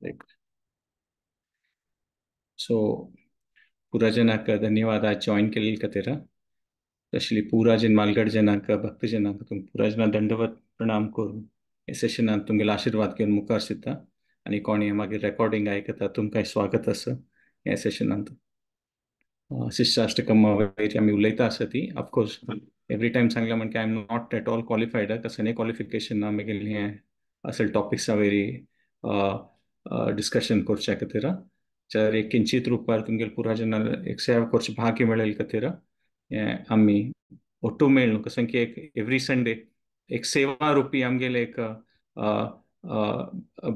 Like, so पुरा जनाक धन्यवाद आज जॉइन केलेल खातीर. तशली पुरा जन मालगड जनाक भक्त जनाक तुमकां पुरा जना दंडवत प्रणाम करून हे सेशनात तुमगेलो आशीर्वाद घेवन मुखार सरता. आनी कोणी मागीर रेकॉर्डिंग आयकता तुमकां स्वागत आसा हे सेशनांत. शिष्टाष्टकम वगैरे आम्ही उलयता आसा ती ऑफकोर्स एवरी टायम सांगला म्हणजे I am not at all qualified कसं क्वालिफिकेशन ना मागेली हें असल टॉपिक्सा वयरी डिस्कशन करच्या खातीर. जर एक किंचित रूपार तुमगेले पुरा जेन्ना एक सेवा करचे भाग्य मेळेल खातीर हें आमी ಒಟ್ಟು ಮೇಳ್ನು कसं की एक एवरी संडे एक सेवा रूपी आमगेले एक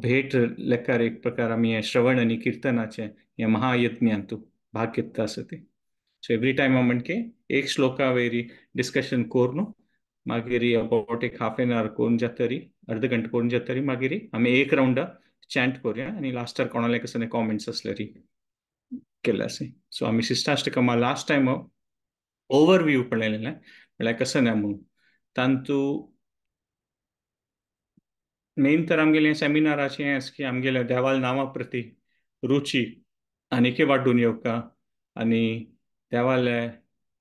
भेट लेकार एक प्रकार आमी हें श्रवण आनी कीर्तनाचें हें महायज्ञांतू भाग घेता आसा ते. सो एवरी टायम म्हणजे एक श्लोका वयरी डिस्कशन कोरून मागीर अबाउट एक हाफ एन आवर कोरून जातरी अर्ध घंटा कोरून जातरी मागीर आमी एक राउंड चॅन्ट करूया आनी लास्टार कोणाले कसं कॉमेंट्स असलेरी केले असे. सो आमी शिष्टाष्टकमा लास्ट टायम ओवरव्यू पळयलेलें म्हळ्यार कसं ना म्हणून तांतू मेन तर आमगेलें सेमिनाराचें हें की आमगेल्या देवाल नांवा प्रती रुची आनीकय वाडून येवका आनी देवाले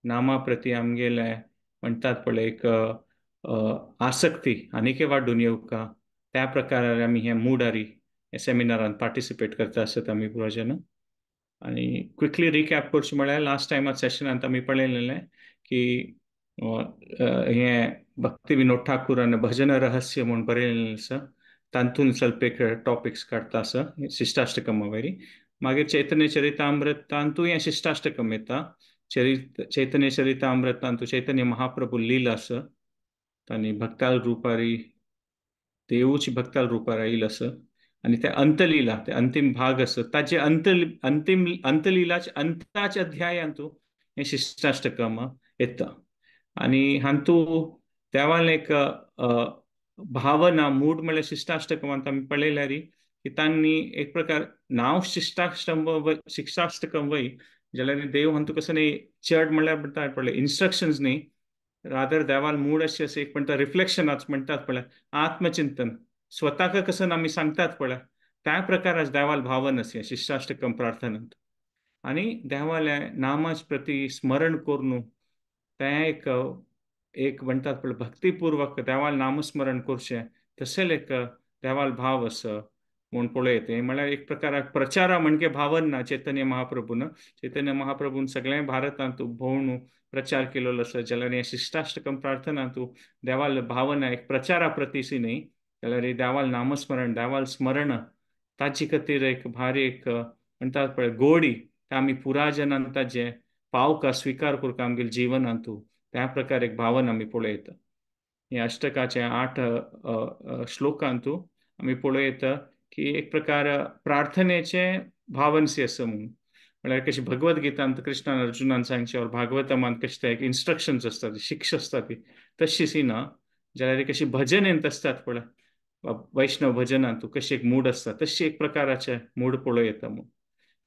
नामा प्रती आमगेले म्हणटात पळय एक आसक्ती आनीकय वाडून येवका त्या प्रकारान आमी हें मुडारी हे सेमिनारान पार्टिसिपेट करता आसत आमी पुरो जन. आनी क्विकली रिकॅप करचें म्हळ्यार लास्ट टायमात सेशनांत आमी पळयलेलें की हें भक्ती विनोद ठाकूरान भजन रहस्य म्हणून बरयलेलें आसा तांतून ಸ್ವಲ್ಪ एक टॉपिक्स काडटा आसा शिष्टाष्टकमा वयरी. मागीर चैतन्य चरितामृत तांतूय हें शिष्टाष्टकम येता. चैतन्य चरितामृत तांतू चैतन्य महाप्रभू लीला आसा तांणी भक्ताल रुपारी देवूची भक्ताल रुपार येयला आसा आनी ते अंतलीला ते अंतिम भाग आसा ताचे अंतिम अंतलीलाचे अंताच्या अध्यायांतू हें शिष्टाष्टकम येता. आनी हांतू देवान एक भावना मूड म्हळ्यार शिष्टाष्टकमांत आमी पळयल्यार की तांणी एक प्रकार नांव शिष्टाष्टकम वय जाल्यार देव हांतू कसं न्ही चड म्हळ्यार म्हणटा पळय इन्स्ट्रक्शन्स न्ही रादर देवाल मूड अशें अशें एक म्हणटा रिफ्लेक्शनाच म्हणटात पळय आत्मचिंतन स्वताक कसं आमी सांगतात पळय त्या प्रकाराच देवाल भावन अशें शिष्टाष्टकम प्रार्थनांत. आनी देवाल्या नामाच प्रती स्मरण करून तें एक म्हणटात पळय भक्तीपूर्वक देवाल नामस्मरण करचें तशें एक देवाल भाव आसा म्हूण पळयत. म्हळ्यार एक प्रकार प्रचारा म्हणजे भावन ना चैतन्य महाप्रभून चैतन्य महाप्रभून सगळ्या भारतांत भोंवून प्रचार केलेलो आसा जाल्यार हें शिष्टाष्टकम प्रार्थनांतू देवाल भावना एक प्रचारा प्रतीसी न्ही जाल्यार देवाल नामस्मरण देवाल स्मरण ताचे खातीर एक भारी एक म्हणटात पळय गोडी ते आमी पुरा जनांत जे पावका स्विकार करता आमगेल्या जिवनांतू त्या प्रकार एक भावना आमी पळयता. हे अष्टकाचे 8 श्लोकांतू आमी पळयता की एक प्रकार प्रार्थनेचे भावनसी आसा म्हणून. म्हळ्यार कशी भगवद्गीतांत कृष्णान अर्जुनान सांगचे भागवतमांत कशें ते इन्स्ट्रक्शन्स आसतात शिक्षा आसता ती तशी सी ना जाल्यार कशी भजनेंत असतात पळय वैष्णव भजनांतू कशी एक मूड आसता तशी एक प्रकाराचे मूड पळयता म्हणून.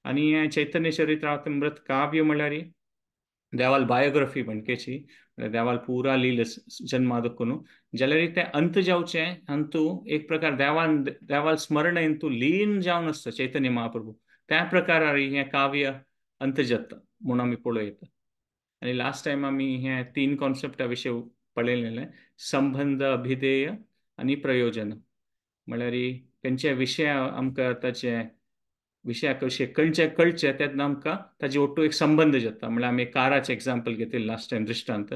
आनी हें चैतन्य चरितामृत काव्य म्हळ्यार देवाल बायोग्राफी म्हणकेची देवाल पुरा लील जन्मादकून जाल्यार ते अंत जावचे अंतू एक प्रकार देवाल स्मरण इंतू लीन जावन आसता चैतन्य महाप्रभू त्या प्रकारार हें काव्य अंत जाता म्हूण आमी पळयता. आनी लास्ट टायम आमी हें 3 कॉन्सेप्टा विशीं पळयलेलें संबंध अभिधेय आनी प्रयोजन म्हळ्यार खंयचे विशय आमकां ताचे विशया कशें कळचे तेन्ना आमकां ताजे ओटू एक संबंध जाता. म्हळ्यार आमी काराचें एग्जाम्पल घेतलें लास्ट टायम दृश्टांत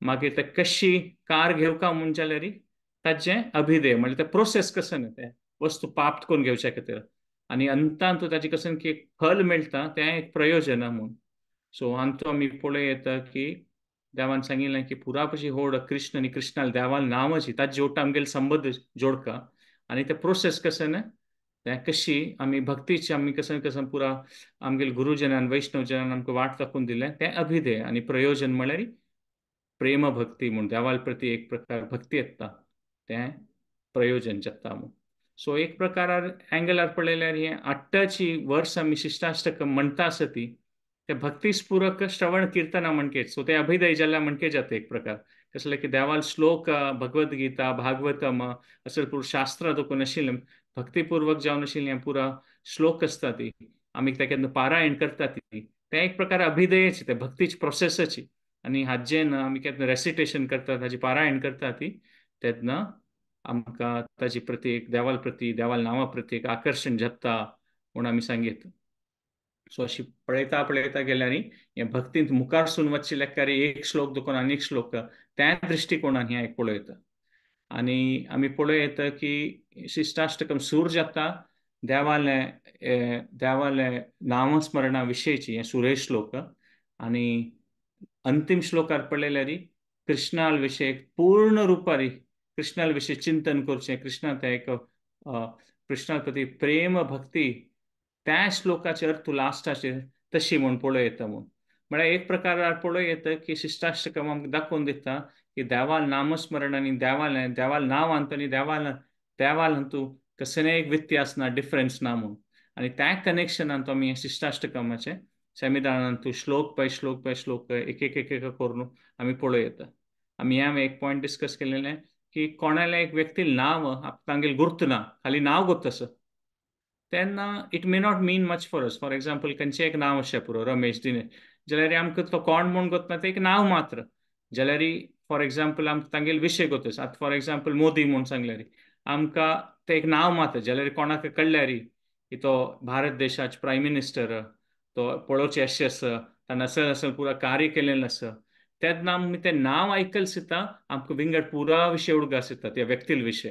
मागीर ते कशी कार घेवका म्हूण जाल्यार ताजें अभिधेय म्हळ्यार ते प्रोसेस कसं न्ही ते वस्तू प्राप्त करून घेवचे खातीर आनी अंतांत ताजे कसं की एक फल मेळटा तें एक प्रयोजन म्हूण. सो हांतू आमी पळयता की देवान सांगिल्लें की पुरापशी होड कृष्ण आनी कृष्णाल देवाल नांवाची ताजे ओट आमगेले संबंध जोडका आनी ते प्रोसेस कसं न्ही तें कशी आमी भक्तीची आमी कसं पुरा आमगेले गुरुजनान वैष्णवजनान आमकां वाट दाखोवन दिलें तें अभिधेय आनी प्रयोजन म्हळ्यार प्रेम भक्ती म्हूण देवाल प्रती एक प्रकार भक्ती येता तें प्रयोजन जाता म्हूण. सो एक प्रकारार एंगलार पळयल्यार हें 8ची वर्स आमी शिष्टाष्टकम म्हणटा आसा ती ते भक्तीस्पूरक श्रवण कीर्तना म्हणकेच सो ते अभिधेय जाल्यार म्हणके जाता एक प्रकार कसले की देवाल श्लोक भगवद्गीता भागवतम असले पूण शास्त्रां देखून आशिल्लें भक्तीपूर्वक जावन आशिल्ली पुरा श्लोक असता ती आमी तेका पारायण करता ती ते एक प्रकार अभिधेयच ते भक्तीची प्रोसेसच आणि हाजेन आमी केन्ना रेसिटेशन करता ताजी पारायण करता ती तेन्ना आमकां ताजी प्रती देवाल नांवा प्रती एक आकर्षण जाता म्हूण आमी सांगीत. सो अशी पळयता पळयता गेल्यार हे भक्तींत मुखार सून वचचे लेकार एक श्लोक देखून आनीक श्लोक त्या दृश्टिकोणान हें एक पळयता. आणि आमी पळयता की शिष्टाष्टकम सूर जाता देवाले नामस्मरणा विशयीची हे सुरेश श्लोक आणि अंतिम श्लोकार पळयल्यार कृष्णाल विशय पूर्ण रुपारी कृष्णाल विशय चिंतन करचें कृष्णात एक कृष्णा प्रती प्रेम भक्ती त्या श्लोकाचे अर्थ लास्टाचेर तशी म्हूण पळोव येता म्हळ्यार एक प्रकार पळोव येता की शिष्टाष्टकम आमकां दाखोवन दिता की देवाल नामस्मरण आनी देवाल नांव आनी देवाल हातूं कसलेय एक व्यत्यास ना डिफरन्स ना म्हूण आनी त्या कनेक्शनान तो आमी शिष्टाष्टकमाचे संविधानांतू श्लोक बाय श्लोक एक एक एक एक करून आमी पळोव येता. आमी ह्या एक पॉयंट डिस्कस केलेले की कोणाला एक व्यक्ती नांव तांगेल गुर्त ना खाली नांव गुर्त आसा तेन्ना it may not mean much for us. For example खंयचें एक नांव अशें पुरो रमेश दिनेश जाल्यार आमकां तो कोण म्हूण गोतना तें एक नांव मात्र जाल्यार फॉर एग्जाम्पल आमकां तांगेल विशय गोतस आतां फॉर एग्जाम्पल मोदी म्हूण सांगल्यार आमकां तें एक नांव मात्र जाल्यार कोणाक कळल्यार की तो भारत देशाचे प्रायम मिनिस्टर तो पळोवचे अशें आसा ताणें असं पुरा कार्य केलेलें आसा तेन्ना आमी तें नांव आयकल सुद्दां आमकां विंगड पुरा विशय उडगास येता त्या व्यक्ती विशय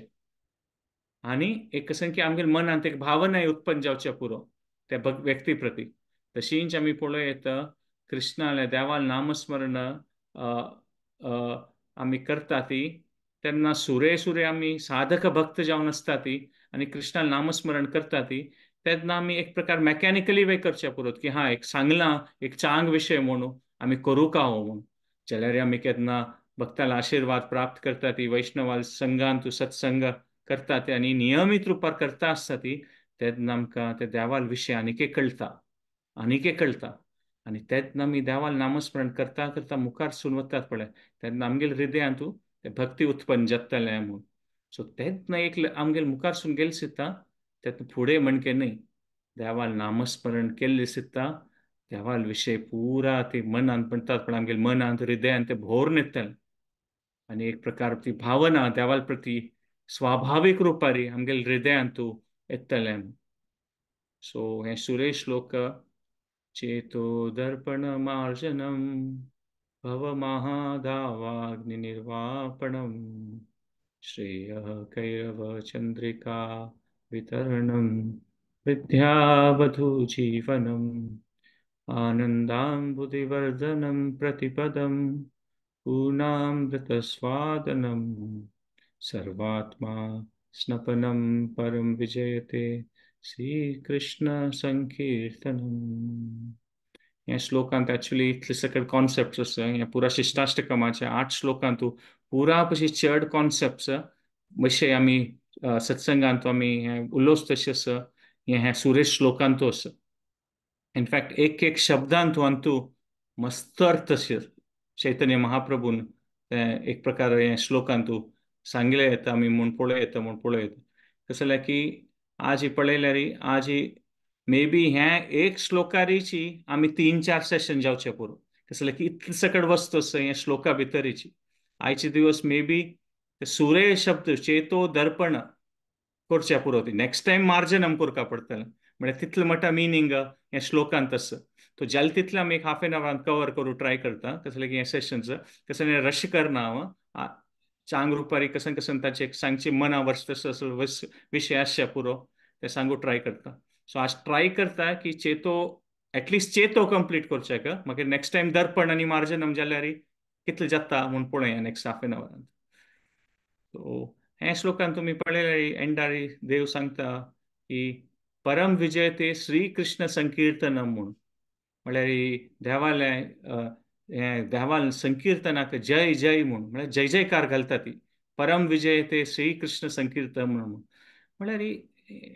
आणि एक कसं की आमगे मनांत एक भावना उत्पन्न जावचे पुरो त्या व्यक्ती प्रती तशींच आमी पळोव येता कृष्णाले देवाल नामस्मरण आमी करता ती तेन्ना सुरे आमी साधक भक्त जावन आसता ती आनी कृष्णाल नामस्मरण करता ती तेन्ना आमी एक प्रकार मेकॅनिकली वे करचे पुरोत की हा एक सांगला एक चांग विशय म्हणून आमी करूं का हो म्हणून जाल्यार आमी केन्ना भक्ताला आशीर्वाद प्राप्त करता ती वैष्णवाल संघान सत्संग करता ते आनी नियमित रुपार करता आसता ती तेन्ना आमकां ते देवाल विशय आनीक कळटा आनी तेन्ना आमी देवाल नामस्मरण करता करता मुखार सून वतात पळय तेन्ना आमगेल हृदयांतू ते भक्ती उत्पन्न जातलें म्हणून सो तेन्ना एक आमगेल मुखार सून गेले सिद्धा तेन्ना फुडें म्हणके न्हय देवाल नामस्मरण केल्ले सिद्धा देवाल विशय पुरा ती मनांत म्हणटात पण आमगेल मनांत हृदयांत ते भोरून येतलें आनी एक प्रकार ती भावना देवाल प्रती स्वाभाविक रुपारी आमगेल हृदयांतू येतलें. सो हे सुरेश श्लोक चेतो दर्पण मार्जनम भवमहादावाग्निर्वापणम् श्रेयः कैरवचन्द्रिका वितरणं विद्यावधूजीवनम् आनन्दाम्बुधिवर्धनं प्रतिपदं पूर्णामृतस्वादनं सर्वात्मा स्नपनं परं विजयते श्रीकृष्ण संकीर्तनम्. ह्या श्लोकांत ॲक्च्युली इतले सकयल कॉन्सेप्ट्स आसा ह्या पुरा शिष्टाष्टकमाच्या 8 श्लोकांतू पुरा कशी चड कॉन्सेप्ट्स विशय आमी सत्संगांतू आमी उलोवस तशें आसा ह्या सुरेश श्लोकांतू आसा. इनफॅक्ट एक शब्दांतू अंतू मस्त अर्थ चैतन्य महाप्रभून एक प्रकार हे श्लोकांतू सांगले येता आमी म्हूण पळोव येता कसं जाल्यार की आज ही पळयल्यार आज ही मे बी हे एक श्लोकारीची आमी 3-4 सेशन जावचे पुरो कसं जाल्यार की इतले सकट वस्त आसा हे श्लोका भितरीची आयचे दिवस मे बी सुरे शब्द चेतो दर्पण करचे पुरो नेक्स्ट टाइम मार्जनम करका पडटलें म्हणजे तितले मोठा मिनींग हे श्लोकांत आसा तो जाल तितले आमी एक हाफ एन आवरान कवर करूं ट्राय करता कसं जाल्यार की हे सेशन्स कसं रश करना हांव चांग रुपारी कसन ताचे सांगचे मना वर्स विशय आसचे पुरो ते सांगू ट्राय करता. सो आज ट्राय करता की चेतो एटलिस्ट चेतो कंप्लीट करचे का मागीर नेक्स्ट टाइम दर्पण आनी मार्जनम जाल्यार कितले जाता म्हूण पळोवया नेक्स्ट हाफ एन आवरान. सो हे श्लोकान तुम्ही पळयल्यार एंडार देव सांगता की परम विजय ते श्री कृष्ण संकीर्तनम म्हूण म्हळ्यार देवाल संकीर्तनाक जय जय म्हूण म्हळ्यार जय जयकार घालता ती परम विजय ते श्री कृष्ण संकीर्तन म्हणून म्हळ्यार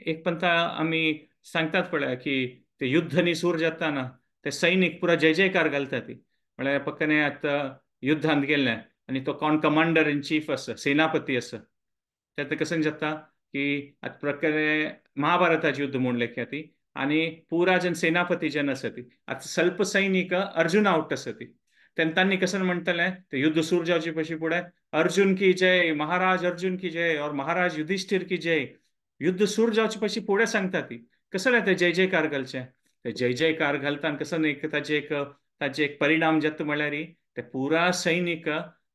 एक पंथा आमी सांगतात पळय की ते युद्ध न्ही सूर जाताना ते सैनीक पुरा जय जयकार घालता ती म्हळ्यार पक्कने आतां युद्धांत गेल्ले आनी तो कोण कमांडर इन चीफ आसा सेनापती आसा तें कसन जाता की आता प्रकारे महाभारताची युद्ध म्हणले की ती आणि पुरा जन सेनापती जन असती आता ಸ್ವಲ್ಪ सैनिक अर्जुन आवट असती त्यांनी कसं म्हणतले ते युद्ध सुरू जावची पशी पुढे अर्जुन की जय महाराज अर्जुन की जय और महाराज युधिष्ठिर की जय युद्ध सुरू जावची पशी पुढे सांगता ती कसं ते जय जयकार घालचे ते जय जयकार घालताना कसं नाही ताचे एक परिणाम जत म्हळ्यार ते पुरा सैनिक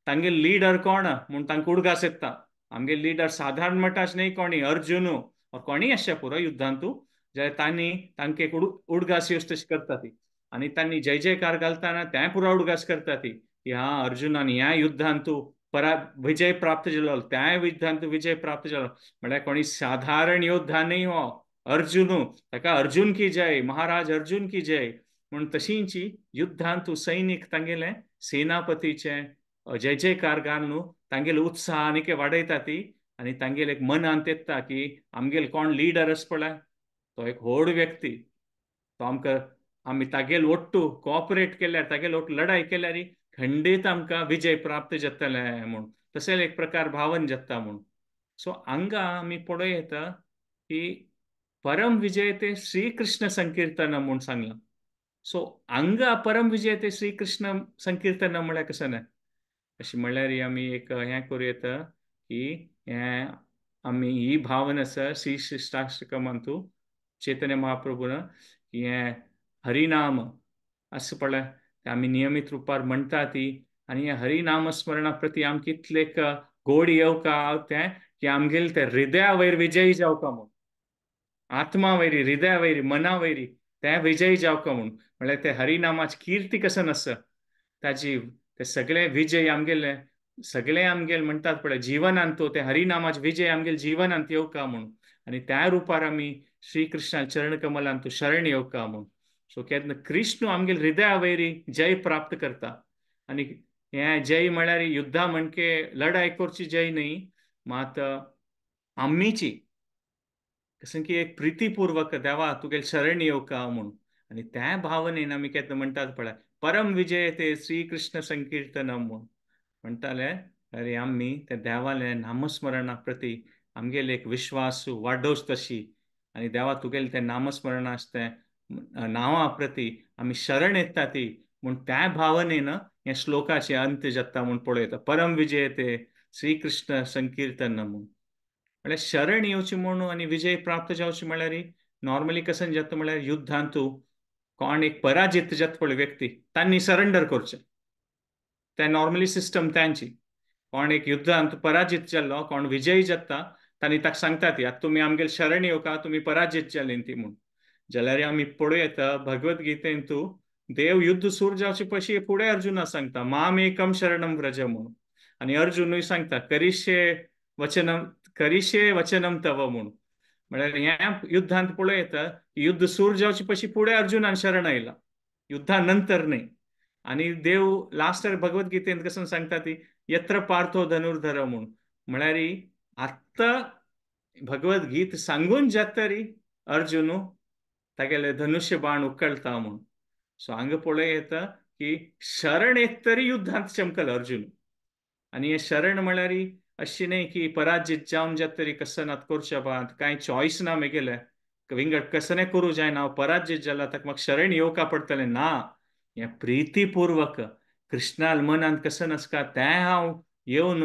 तांगे लीडर कोण म्हणून तांकां उडगास येता आमगे लीडर साधारण मटाच नाही कोणी अर्जुन और कोणी अशा पुरो युद्धांतू जे तांणी तांकां एक उडगास येवच तशी करता ती आणि तांणी जय जयकार घालताना त्या पुरा उडगास करता ती की हा अर्जुनान ह्या युद्धांतू विजय प्राप्त झालो त्या युद्धांतू विजय प्राप्त झालो म्हळ्यार कोणी साधारण योद्धा नाही हो अर्जुन ताका अर्जुन की जय महाराज अर्जुन की जय म्हणून तशींची युद्धांतू सैनिक तांगेले सेनापतीचे जय जयकार घालून तांगेले उत्साह आनीक वाडयता ती आणि तांगेले एक मनांत येता की आमगेले कोण लीडर आस पळय तो एक व्हड व्यक्ती तो आमकां आमी तागेल ओट्टू कोऑपरेट केल्यार तागेल ओट्टू लढाई केल्यार खंडीत आमकां विजय प्राप्त जातले म्हूण तशें एक प्रकार भावन जाता म्हूण सो हांगा आमी पळयता की परम विजय ते श्रीकृष्ण संकीर्तन म्हूण सांगलां सो हांगा परम विजय ते श्रीकृष्ण संकीर्तन म्हळ्यार कशें ना अशी म्हणल्यार आमी एक हें करूं येता की हें आमी ही भावना आसा श्री शिष्टाश्टकमांतू चैतन्य महाप्रभून हें हरिनाम असं पळय ते आमी नियमीत रुपार म्हणटा ती आनी हें हरिनाम स्मरणा प्रती आमकां कितलेक गोड येवका तें की आमगेले ते हृदया वयर विजयी जावका म्हूण आत्मा वयरी हृदया वयरी मना वयरी तें विजयी जावका म्हूण म्हळ्यार ते हरिनामाची किर्ती कसन आसा ताजी ते सगळे विजय आमगेले सगळे आमगेले म्हणटात पळय जिवनांत ते हरिनामाचे विजय आमगेले जिवनांत येवका म्हूण आनी त्या रुपार आमी श्री कृष्णा चरण कमलांत शरण येवका म्हूण सो केन्ना कृष्ण आमगेले हृदया वयरी जय प्राप्त करता आनी हें जय म्हळ्यार युद्धा म्हणके लढाई करची जय न्ही मात आमीची कसं की एक प्रितीपूर्वक देवा तुगेले शरण येवका म्हूण आनी त्या भावनेन आमी केन्ना म्हणटात पळय परम विजय ते श्रीकृष्ण संकीर्तनम म्हूण म्हणटाले अरे आमी त्या देवाले नामस्मरणा प्रती आमगेले एक विश्वास वाडोवच तशी आनी देवा तुगेले ते नामस्मरणा आसते नांवा प्रती आमी शरण येता ती म्हूण त्या भावनेन हे श्लोकाचे अंत जाता म्हूण पळयता परम विजय ते श्रीकृष्ण संकीर्तन म्हूण म्हळ्यार शरण येवची म्हूण आनी विजय प्राप्त जावची म्हळ्यार नॉर्मली कसन जाता म्हळ्यार युद्धांतू कोण एक पराजित जाता पळय व्यक्ती तांणी सरेंडर करचें ते नॉर्मली सिस्टम त्यांची कोण एक युद्धांत पराजित जाल्लो कोण विजयी जाता तांणी ताका सांगता ती आतां तुमी आमगेले शरण येवका तुमी पराजित जालीं ती म्हूण जाल्यार आमी पळयता भगवत गीतेंतू देव युद्ध सुरू जावचे पयलीं फुडें अर्जुना सांगता मामेकम शरणम व्रज म्हणून आनी अर्जुनूय सांगता करिष्ये वचनम तव म्हणून म्हळ्यार ह्या युद्धांत पळयता युद्ध सुरू जावचे पयलीं फुडें अर्जुनान शरण आयला युद्धा नंतर न्ही आणि देव लास्टर भगवत गीतेंत कसं सांगता ती यत्र पार्थो धनुर्धर म्हणून म्हळ्यार आत्ता भगवत गीत सांगून जातरी अर्जुन तागेले धनुष्य बाण उखळता म्हणून सो हांगा पळय येता की शरण येत तरी युद्धांत चमकल अर्जुन आनी हे शरण म्हळ्यार अशी न्ही की पराजित जावन जात तरी कसनात करचे बाद कांय चॉयस ना म्हगेले विंगड कसने करूं जायना हांव पराजित जाला ताका म्हाका शरण येवका पडटलें ना हें प्रितीपूर्वक कृष्णाल मनांत कसं नसका तें हांव येवन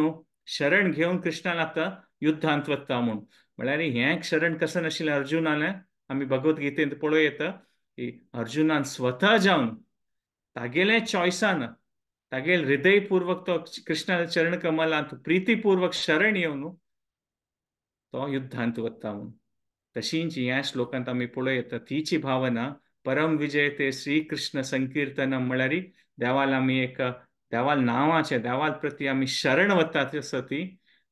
शरण घेवन कृष्णाल आतां युद्धांत वता म्हूण म्हळ्यार हें शरण कसं नाशिल्लें अर्जुनान आमी भगवत गीतेंत पळय येता की अर्जुनान स्वता जावन तागेले चॉयसान तागेले हृदयपूर्वक तो कृष्णाच्या चरण कमलांत प्रितीपूर्वक शरण येवन तो युद्धांत वता म्हूण तशींच ह्या श्लोकांत आमी पळय येता तीची भावना परम विजय ते श्रीकृष्ण संकीर्तन म्हळ्यार देवाल आमी एक देवाल नांवाचे देवाल प्रती आमी शरण वतात आसा ती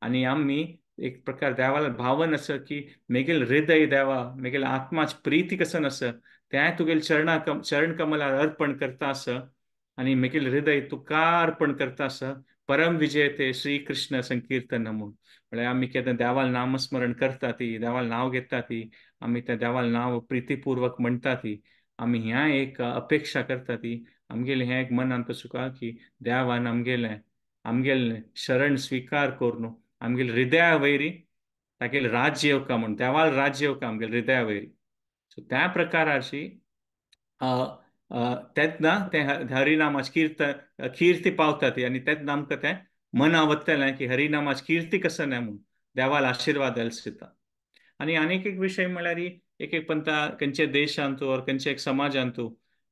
आनी आमी एक प्रकार देवाल भावन आसा की मेगेल हृदय देवा मेगेल आत्माची प्रीती कसन आसा तें तुगेल चरण कमलार अर्पण करता आसा आनी मेगेल हृदय तुका अर्पण करता आसा परम विजय ते श्रीकृष्ण संकीर्तन म्हूण म्हळ्यार आमी केन्ना देवाल नामस्मरण करता ती देवाल नांव घेता ती आमी त्या देवाल नांव प्रितीपूर्वक म्हणटा ती आमी ह्या एक अपेक्षा करता ती आमगेलें हें एक मनांत सुका की देवान आमगेलें शरण स्विकार करून आमगेले हृदया वयरी तागेल राज्य येवका म्हूण देवाल राज्य येवका आमगेल हृदया वयरी. सो त्या प्रकाराची तेन्ना ते हरिनामाची कीर्ती पावता ती, आनी तेन्ना आमकां तें मन आवडटलें की हरिनामाची कीर्ती कसं म्हूण देवाल आशीर्वाद दिता. आणि अनेक एक विषय म्हळ्यार एक एक पंथा खंयचे देशांतू और खंयचे एक समाजांतू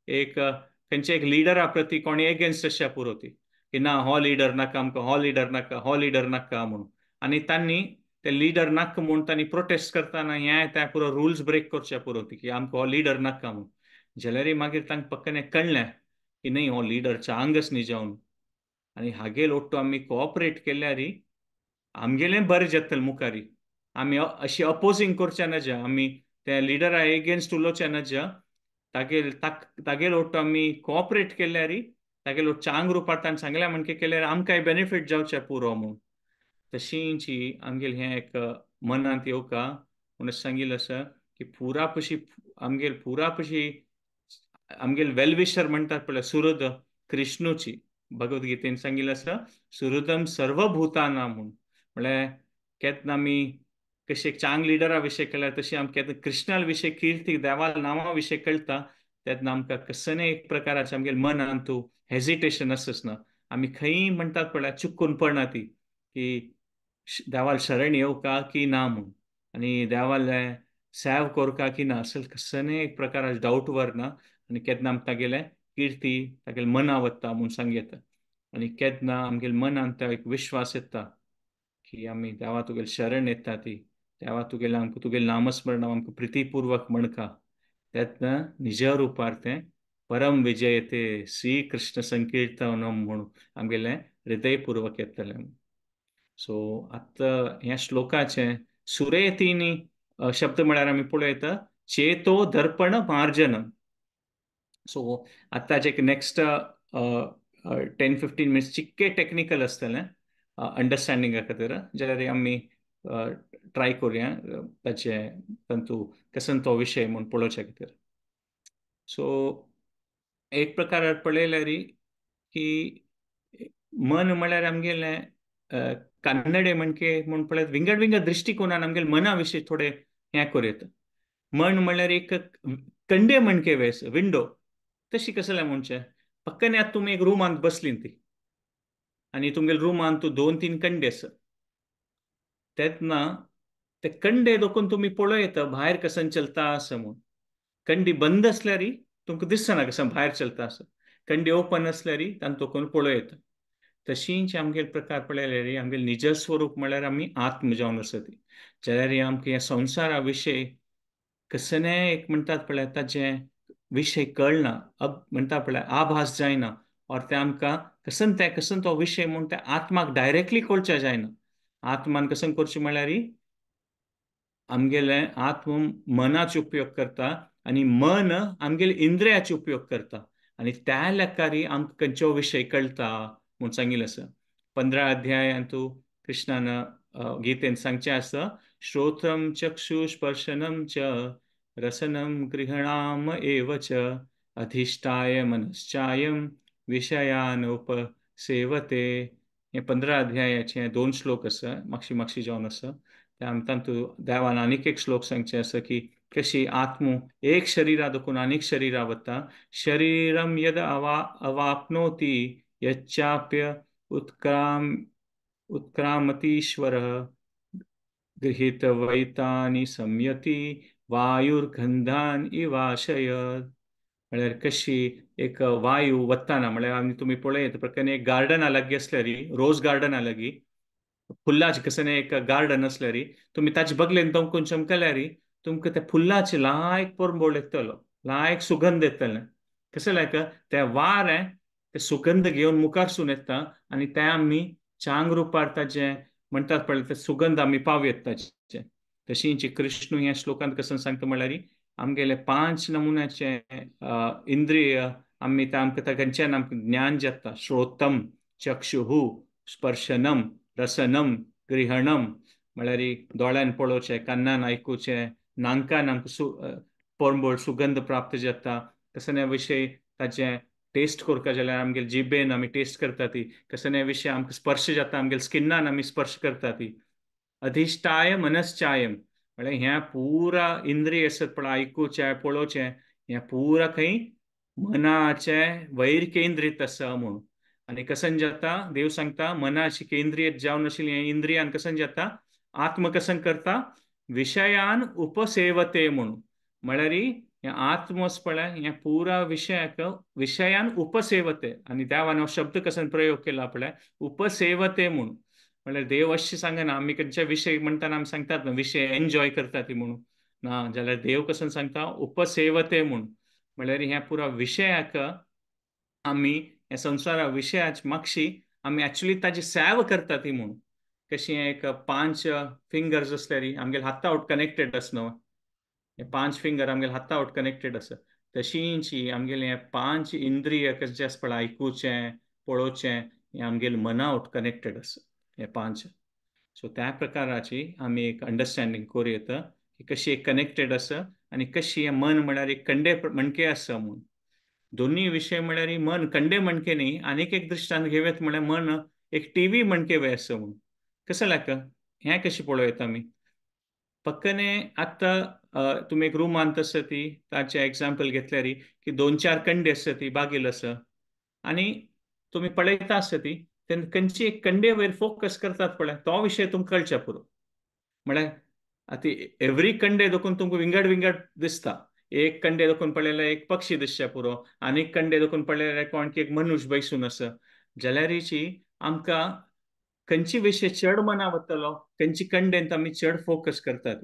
एक खंयचे एक लिडरा प्रती कोणी एगेन्स्ट अशा पुरो ती की ना हो लिडर नाका आमकां, हो लिडर नाका, हो लिडर नाका म्हणून. आनी तांणी ते लिडर नाका म्हणून तांणी प्रोटेस्ट करताना हे त्या पुरो रुल्स ब्रेक करचे पुरो ती की आमकां हो लिडर नाका म्हणून. जाल्यार मागीर तांकां पक्कन हें कळ्ळें की न्ही हो लिडरचा आंगच न्ही जावन. आनी हागे लोट्टू आमी कोऑपरेट केल्यार आमगेलें बरें जातलें मुखारी. आमी अशी अपोजींग करचे नजा, आमी त्या लिडरा एगेन्स्ट उलोवचे नजा. तागेल ओट्टो आमी कोऑपरेट केल्यार तागेलो चांग रुपांतल्यान सांगल्या म्हणके केल्यार आमकांय बेनिफीट जावचें पुरो म्हणून. तशींची आमगेल हें एक मनांत येवका म्हणून सांगिल्लें आसा की पुरापशी आमगेल वेलविशर म्हणटात पळय सुहृद कृष्णूची भगवद्गीतेन सांगिल्लें आसा सुहृदम सर्वभूतानां म्हणून. म्हळ्यार केन्ना आमी कशें चांग लिडरा विशयी कळ्ळ्यार तशी आमकां केन्ना कृष्णा विशयी कीर्ती देवाल नांवा विशयी कळटा तेन्ना आमकां कसनय एक प्रकाराचें आमगेल मनांतू हेजिटेशन आसना. आमी खंयी म्हणटात पळय चुकून पडना ती की देवाल शरण येवका की ना म्हणून, आनी देवाल सेव करता की ना असल कसनय एक प्रकाराचें डावट व्हरना. आनी केन्ना आमकां तागेलें कीर्ती तागेलें मना वता म्हणून सांगता. आनी केन्ना आमगेल मनांत एक विश्वास येता की आमी देवा तुगेल शरण येता ती, देवा तुगेल नामस्मरण आमकां प्रितीपूर्वक म्हणका तेन्ना निज रुपार तें परम विजयते श्री कृष्ण संकीर्तनम म्हणून आमगेलें हृदयपूर्वक येतलें. सो आतां ह्या श्लोकाचे सुरेतीनी शब्द म्हळ्यार आमी पळयता चेतो दर्पण मार्जनम. सो आतांचे नेक्स्ट 10-15 मिनिट्स चिक्के टेक्निकल आसतलें अंडरस्टँडिंगा खातीर, जाल्यार आमी ट्राय करुया ताचे तंतू कसन तो विशय म्हणून पळोवचे खातीर. सो एक प्रकार पळयल्यार की मन म्हळ्यार आमगेलें कन्नडे म्हणके म्हूण पळयत विंगड विंगड दृश्टिकोनान आमगेल मना विशीं थोडे हें करूं मन म्हळ्यार एक कंडे म्हणके वेस विंडो तशी कसले म्हणचे पक्कन आतां तुमी एक रुमांत बसली ती आनी तुमगेल रुमांत तूं 2-3 कंडे आसा तेन्ना ते कंडे दोकून तुमी पळयता भायर कसन चलता आसा म्हूण. कंडी बंद आसल्यार तुमकां दिसना कसन भायर चलता आसा, कंडी ओपन आसल्यार तांतूं दोकून पळयता. तशींच आमगेल प्रकार पळयल्यार आमगेल निज स्वरूप म्हळ्यार आमी आत्म जावन आसा ती. जाल्यार आमकां ह्या संवसारा विशयी कसनय एक म्हणटात पळय ताचे विशय कळना, म्हणटा पळय आभास जायना, और ते आमकां कसन तो विशय म्हूण ते आत्माक डायरेक्टली कळचे जायना. आत्मान कसन करचें म्हळ्यार आमगेले आत्म मनाचो उपयोग करता आनी मन आमगेले इंद्रियाचो उपयोग करता आनी त्या लेकार आमकां खंयच्यो विशय कळटा म्हूण सांगिल्लें आसा. 15 अध्यायांत कृष्णान गीतेन सांगचें आसा श्रोत्रम चक्षुस्पर्शनम च रसनम गृहणाम एव च अधिष्ठाय मनश्चायम विषयानुपसेवते. हे 15 अध्यायाचे 2 श्लोक आसा, मागशी जावन आसा. तांतूं देवान आनीक एक श्लोक सांगचे आसा की कशी आत्म एक शरीरा दुखून अनेक शरीरा वता. शरीरम यद अवाप्नोति यच्चाप्य उत्क्रामतीश्वरः गृहीतवैतानि संयती वायुर्गंधान इवाशयत. म्हळ्यार कशी एक वायू वताना म्हळ्यार तुमी पळयत प्रकारे एक गार्डना लागीं आसल्यार रोज गार्डना लागीं फुल्लाचे कसने एक गार्डन आसल्यार तुमी ताचे बगलेन तोंकून चमकल्यार तुमकां त्या फुल्लाचे लायक परबोळ येतलो, लायक सुगंध येतलें. कशें लायक ते वारें ते सुगंध घेवन मुखारसून येता आनी ते आमी चांग रुपार ताचे म्हणटात पळय ते सुगंध आमी पावयत ताचे. तशींच कृष्ण ह्या श्लोकांत कसन सांगता म्हळ्यार आमगेले 5 नमुन्याचे इंद्रिय आमी आमकां खंयच्यान आमकां ज्ञान जाता. श्रोतम चक्षुः स्पर्शनम रसनम गृहणम म्हळ्यार दोळ्यान पळोवचें, कानान आयकुचें, नाकान आमकां परबोळ सुगंध प्राप्त जाता. कसल्या विशयी ताचे टेस्ट करता जाल्यार आमगेले जिबेन आमी टेस्ट करता ती. कसल्या विशयी आमकां स्पर्श जाता आमगेले स्किनान आमी स्पर्श करता ती. अधिष्ठाय मनश्चायम म्हळ्यार ह्या पुरा इंद्रिय आसत पळय आयकुचें पळोवचें हें पुरा खंय मनाचे वैर केंद्रीत आसा म्हणून. आनी कसन जाता देव सांगता मनाची केंद्रीय जावन आशिल्ली हें इंद्रियान कसन जाता आत्म कसन करता विशयान उपसेवते म्हणून. म्हळ्यार हें आत्म आसा पळय हें पुरा विशयाक विशयान उपसेवते आनी देवान हो शब्द कसन प्रयोग केला पळय उपसेवते म्हणून. म्हळ्यार देव अशें सांगना आमी खंयच्या विशय म्हणटाना आमी सांगतात ना विशय एन्जॉय करता ती म्हणून ना जाल्यार देव कसन सांगता उपसेवते म्हणून. म्हळ्यार ह्या पुरा विशयाक आमी ह्या संवसारा विशयाची मागशी आमी एक्चुअली ताजी सेवा करता ती म्हणून. कशी एक 5 फिंगर्स असल्यार आमगेले हातावट कनेक्टेड आसा न्हू हे 5 फिंगर आमगेले हातावट कनेक्टेड आसा तशींच आमगेले 5 इंद्रिय कशें आसा पळय आयकुचें पळोवचें हें आमगेले मनावट कनेक्टेड आसा हे 5. सो त्या प्रकाराची आमी एक अंडरस्टँडींग करूं येता की कशी एक कनेक्टेड आसा आनी कशी हें मन म्हळ्यार एक कंडे मणके आसा म्हणून. दोन्ही विशय म्हळ्यार मन कंडे मणके न्ही आनीक एक दृश्टांत घेवया म्हळ्यार मन एक टीव्ही मणके वय आसा म्हणून. कसं लायक हें कशें पळोवं येता आमी पक्कने आत्तां तुमी एक रुमान आसा ती ताचें एग्जाम्पल घेतल्यार की 2-4 कंडे आसा ती बागील आसा आनी तुमी पळयता आसता ती तेन्ना खंयची एक कंडे वयर फोकस करतात पळय तो विशय तुमकां कळचे पुरो. म्हळ्यार आतां एवरी कंडे देखून तुमकां विंगड विंगड दिसता. एक कंडे देखून पळयल्यार एक पक्षी दिसचे पुरो आनीक कंडे देखून पळयल्यार कोणकी एक मनुश्य बैसून आसा जाल्यार आमकां खंयची विशय चड मना वतलो खंयची कंडेंत आमी चड फोकस करतात.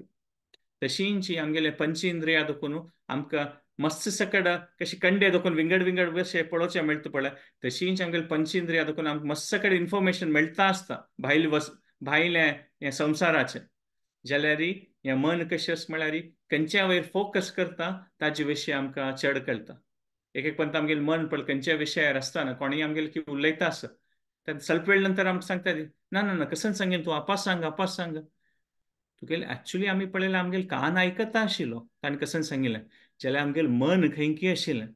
तशींच आमगेले पंचेंद्रियां देखून आमकां मस्त सकड कशी कंडे देखून विंगड विंगड विशय पळोवचे मेळटा पळय तशींच आमगेले पंचेंद्रियां देखून आमकां मस्त सकड इन्फॉर्मेशन मेळटा आसता भायले हें संवसाराचें. जाल्यार हें मन कशें आसा म्हळ्यार खंयच्या वयर फोकस करता ताजे विशय आमकां चड कळटा. एक पंत आमगेलें मन पळय खंयच्या विशयार आसता कोणीय आमगेले की उलयता आसा ಸ್ವಲ್ಪ वेळ नंतर आमकां सांगता ना ना ना कसन सांगेन तूं आपास सांग तुगेले एक्चुअली आमी पळयलें आमगेले कान आयकता आशिल्लो ताणें कसन सांगिल्लें जाल्यार आमगेलें मन खंयकी आशिल्लें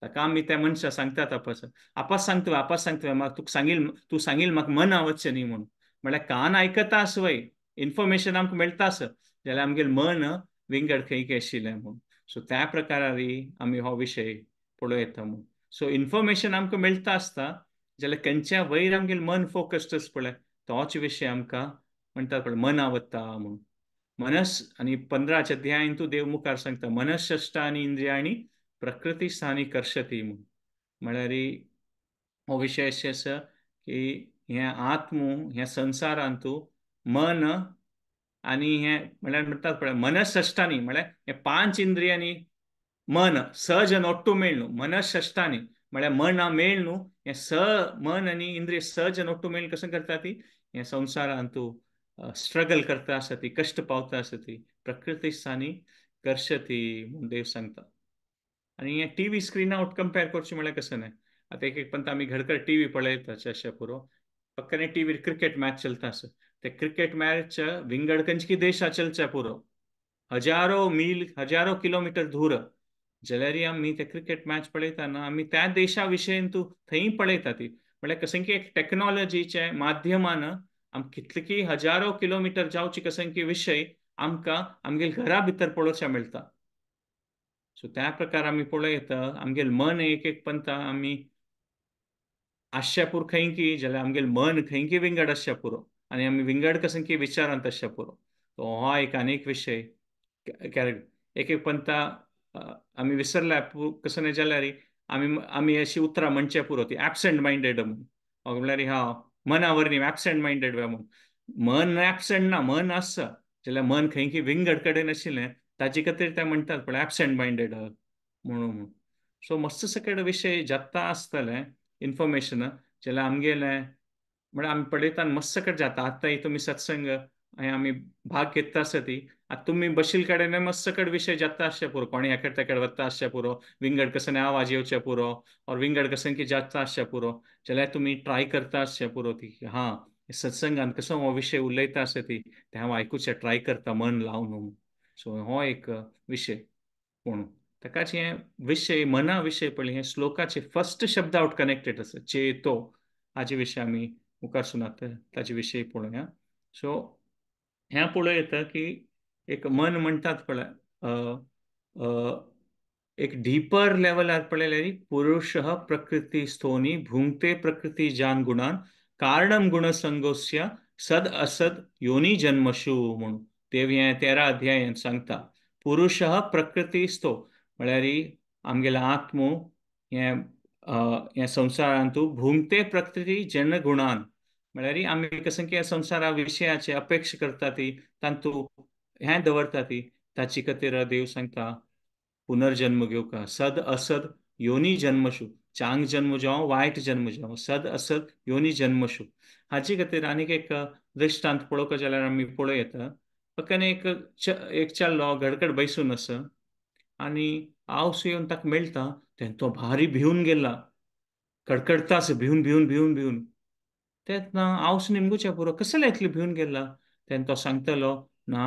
ताका आमी त्या मनशाक सांगतात आपास सांगता म्हाका तूं सांगिल्लें म्हाका मन आवडचें न्ही म्हणून. म्हळ्यार कान आयकता आसा वय इन्फॉर्मेशन आमकां मेळटा आसा जाल्यार आमगेलें मन विंगड खंयकी आशिल्लें म्हणून. सो त्या प्रकारार आमी हो विशय पळोवं येता म्हणून. सो इन्फॉर्मेशन आमकां मेळटा आसता जाल्यार खंयच्या वयर आमगेलें मन फोकस्ड आसा पळय तोच विशय आमकां म्हणटात पळय मन आवडटा म्हणून. मनस आनी 15 अध्यायान तू देव मुखार सांगता मनसष्टानी इंद्रियाणी प्रकृती स्थानी कर्षती म्हणून. म्हळ्यार हो विशय अशें आसा की हें आत्म ह्या संवसारांत मन आनी हें म्हळ्यार म्हणटात पळय मनसष्टानी म्हळ्यार हे 5 इंद्रियांनी मन सहजन ओट्टू मेळ न्हू मनसष्टानी म्हळ्यार मन मेळ न्हू हें मन आनी इंद्रिय सहजन ओट्टू मेळ कसं करता ती हें संवसारांत स्ट्रगल करता आसा ती कश्ट पावता आसा ती प्रकृती स्थानी कर्षती म्हूण देव सांगता. आनी हें टीव्ही स्क्रिनावट कंपेर करचें म्हळ्यार कसं न्हय आतां एक पंत आमी घडकर टीव्ही पळयता अशें पुरो पक्कने टीव्हीर क्रिकेट मॅच चलता आसा ते क्रिकेट मॅच विंगड खंयची देशा चलचे पुरो हजारो मील हजारो किलोमिटर दूर जाल्यार आमी ते क्रिकेट मॅच पळयतना आमी त्या देशा विशयीन तूं थंय पळयता ती म्हळ्यार कशें की एक टॅक्नॉलॉजीचे माध्यमान आमकां कितले की हजारो किलोमिटर जावचे कशें की विशय आमकां आमगेल्या घरा भितर पळोवचे मेळटा. सो त्या प्रकार आमी पळोवं येता आमगेलें मन एक पंत आमी आसचे पुरो खंयकी जाल्यार आमगेलें मन खंयकी विंगड आसचे पुरो आनी आमी विंगड कशें की विचारांत आसचे पुरो. हो एक आनीक विशय एक पंत आमी विसरल्या कसं न्हय जाल्यार आमी अशी उतरां म्हणचे पुरो ती एबसेंट मायंडेड म्हणून म्हळ्यार मनावर न्ही एबसेंट मायंडेड म्हणून. मन एबसेंट ना मन आसा जाल्यार मन खंयकी विंगड कडेन आशिल्लें ताजे खातीर ते म्हणटात पळय एबसेंट मायंडेड म्हणून. सो मस्त सकयल विशय जाता आसतले इन्फॉर्मेशन जाल्यार आमगेलें म्हळ्यार आमी पळयता मस्त सकयल जाता आतां तुमी सत्संग आमी भाग घेता आसा ती आतां तुमी बशिल्ले कडेन मस्त सकयल विशय जाता आसचे पुरो कोणी एकेड तेकेड वता आसचे पुरो विंगड कसं आवाज येवचे पुरो और विंगड कसं की जाता आसचे पुरो जाल्यार तुमी ट्राय करता आसचे पुरो ती सत्संगान कसो हो विशय उलयता आसा ती ते हांव आयकुचें ट्राय करता मन लावन. सो हो एक विशय पूण ताकाच हें विशय मना विशय पळय हें श्लोकाचे फर्स्ट शब्द आउट कनेक्टेड आसा चेतो हाजे विशय आमी मुखार सुनात ताजे विशय पळोवया. सो ह्या पुढे येतं की एक मन म्हणतात पळय एक डीपर लेवल पळयल्यार पुरुषः प्रकृती स्थोनी भुंक्ते प्रकृती जान गुणान कारणम गुणसंगोस्य सद असद योनी जन्मशु म्हणून ते 13 अध्यायात सांगता. पुरुषः प्रकृती स्थो म्हळ्यार आमगेलो आत्मो हे हे संसारांतू भुंक्ते प्रकृती जन गुणान म्हळ्यार आमी कशें की संसारा विशयाचे अपेक्षा करता ती तांतू हें दवरता ती ताची खातीर देव सांगता पुनर्जन्म घेवका सद असद योनी जन्मशु चांग जन्म जावं वायट जन्म जावं सद असद योनी जन्मशु हाचे खातीर आनीक एक दृश्टांत पळोवपाक जाल्यार आमी पळोव येता फकत एक चल्लो घडघड बैसून आसा आनी आवस येवन ताका मेळटा तेन्ना तो भारी भिवन गेला कडकडता असो भिवन भिवन भिवन भिवन तेन्ना आवस निमगुच्या पुरो कसले इतले भिवन गेला तेन्ना तो सांगतलो ना